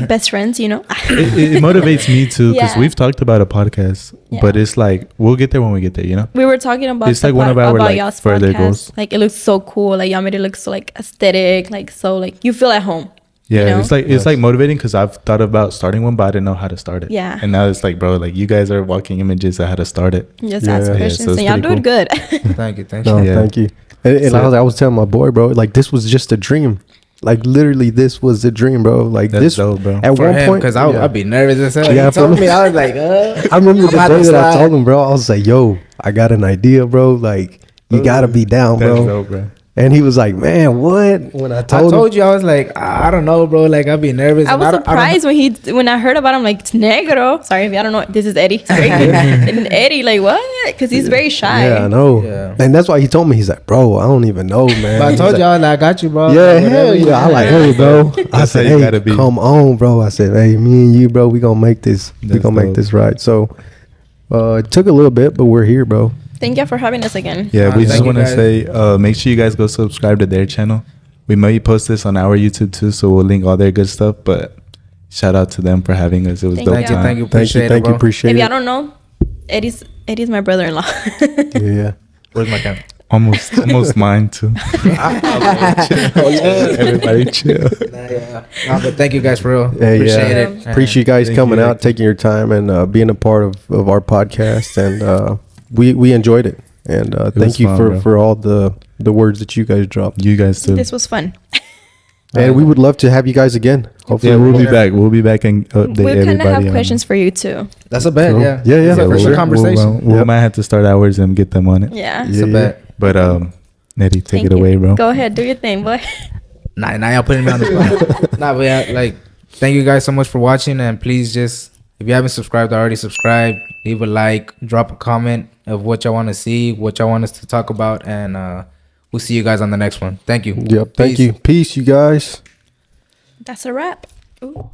best friends, you know. It motivates me too because Yeah. we've talked about a podcast, Yeah. but it's like we'll get there when we get there, you know. We were talking about It's like one of our, like, y'all's further podcast. goals. Like it looks so cool. Like y'all made it look so like aesthetic, like so like you feel at home. Yeah, You know? it's like motivating because I've thought about starting one, but I didn't know how to start it. Yeah. and now it's like, bro, like you guys are walking images of how to start it. Just Yeah. ask Yeah, questions, so it's and y'all pretty doing good. Thank you. No, Yeah. thank you. And So- I was telling my boy, bro, like this was just a dream. Like literally, this was a dream, bro. Like That's this, dope, bro. at For one him, point, because yeah. I'd be nervous as hell. Yeah, He told for- me, I was like, I remember the I'm day about to that I slide. told him, bro. I was like, "Yo, I got an idea, bro. Like, you gotta be down, That's bro." dope, bro. And he was like, "Man, what?" When I I told, told you, I was like, I don't know, bro. Like, I'd be nervous. I and was don't- surprised when I heard about him. Like it's negro. Sorry if I don't know. This is Eddie. Sorry. And Eddie, like what? Because he's very shy. "Yeah, I know." Yeah. And that's why he told me. He's like, "Bro, I don't even know, man." But I He's told like, you, I was like, I got you, bro. "Yeah, Like, hell whatever you yeah." I want. like, "Hey, bro." I That's said, how you "Hey, gotta be. come on, bro." I said, "Hey, me and you, bro, we gonna make this. We That's gonna make dope. this right." So, it took a little bit, but we're here, bro. Thank you for having us again. Yeah, we Thank just you, want to guys. say, make sure you guys go subscribe to their channel. We may post this on our YouTube too, so we'll link all their good stuff. But shout out to them for having us. It was Thank dope you. time. Thank you. Thank you, Appreciate it, thank you, bro. appreciate If it. y'all don't know, Eddie's my brother-in-law. Yeah. Where's my camera? Almost mine too. Everybody chill. No, but thank you guys for real. Hey, Appreciate yeah. it. Appreciate you guys Thank coming you. out, taking your time, and being a part of our podcast. And we enjoyed it. And was thank you fun, for, bro. for all the words that you guys dropped. You guys too. This was fun. And we would love to have you guys again. Hopefully, Yeah, we'll be back. We'll be back and We update kind of everybody. have on- questions for you too. That's a bet. Cool. Yeah. Yeah, yeah. It's a For first sure. conversation. We Yep. might have to start ours and get them on it. Yeah. It's a Yeah. bet. But Nettie, take Thank it you. away, bro. Go ahead, do your thing, boy. Nah, y'all putting me on the spot. Nah, but yeah, like, thank you guys so much for watching, and please just, if you haven't subscribed already, subscribe, leave a like, drop a comment of what y'all want to see, what y'all want us to talk about, and we'll see you guys on the next one. Thank you. Yep. Thank Peace. you. Peace, you guys. That's a wrap. Ooh.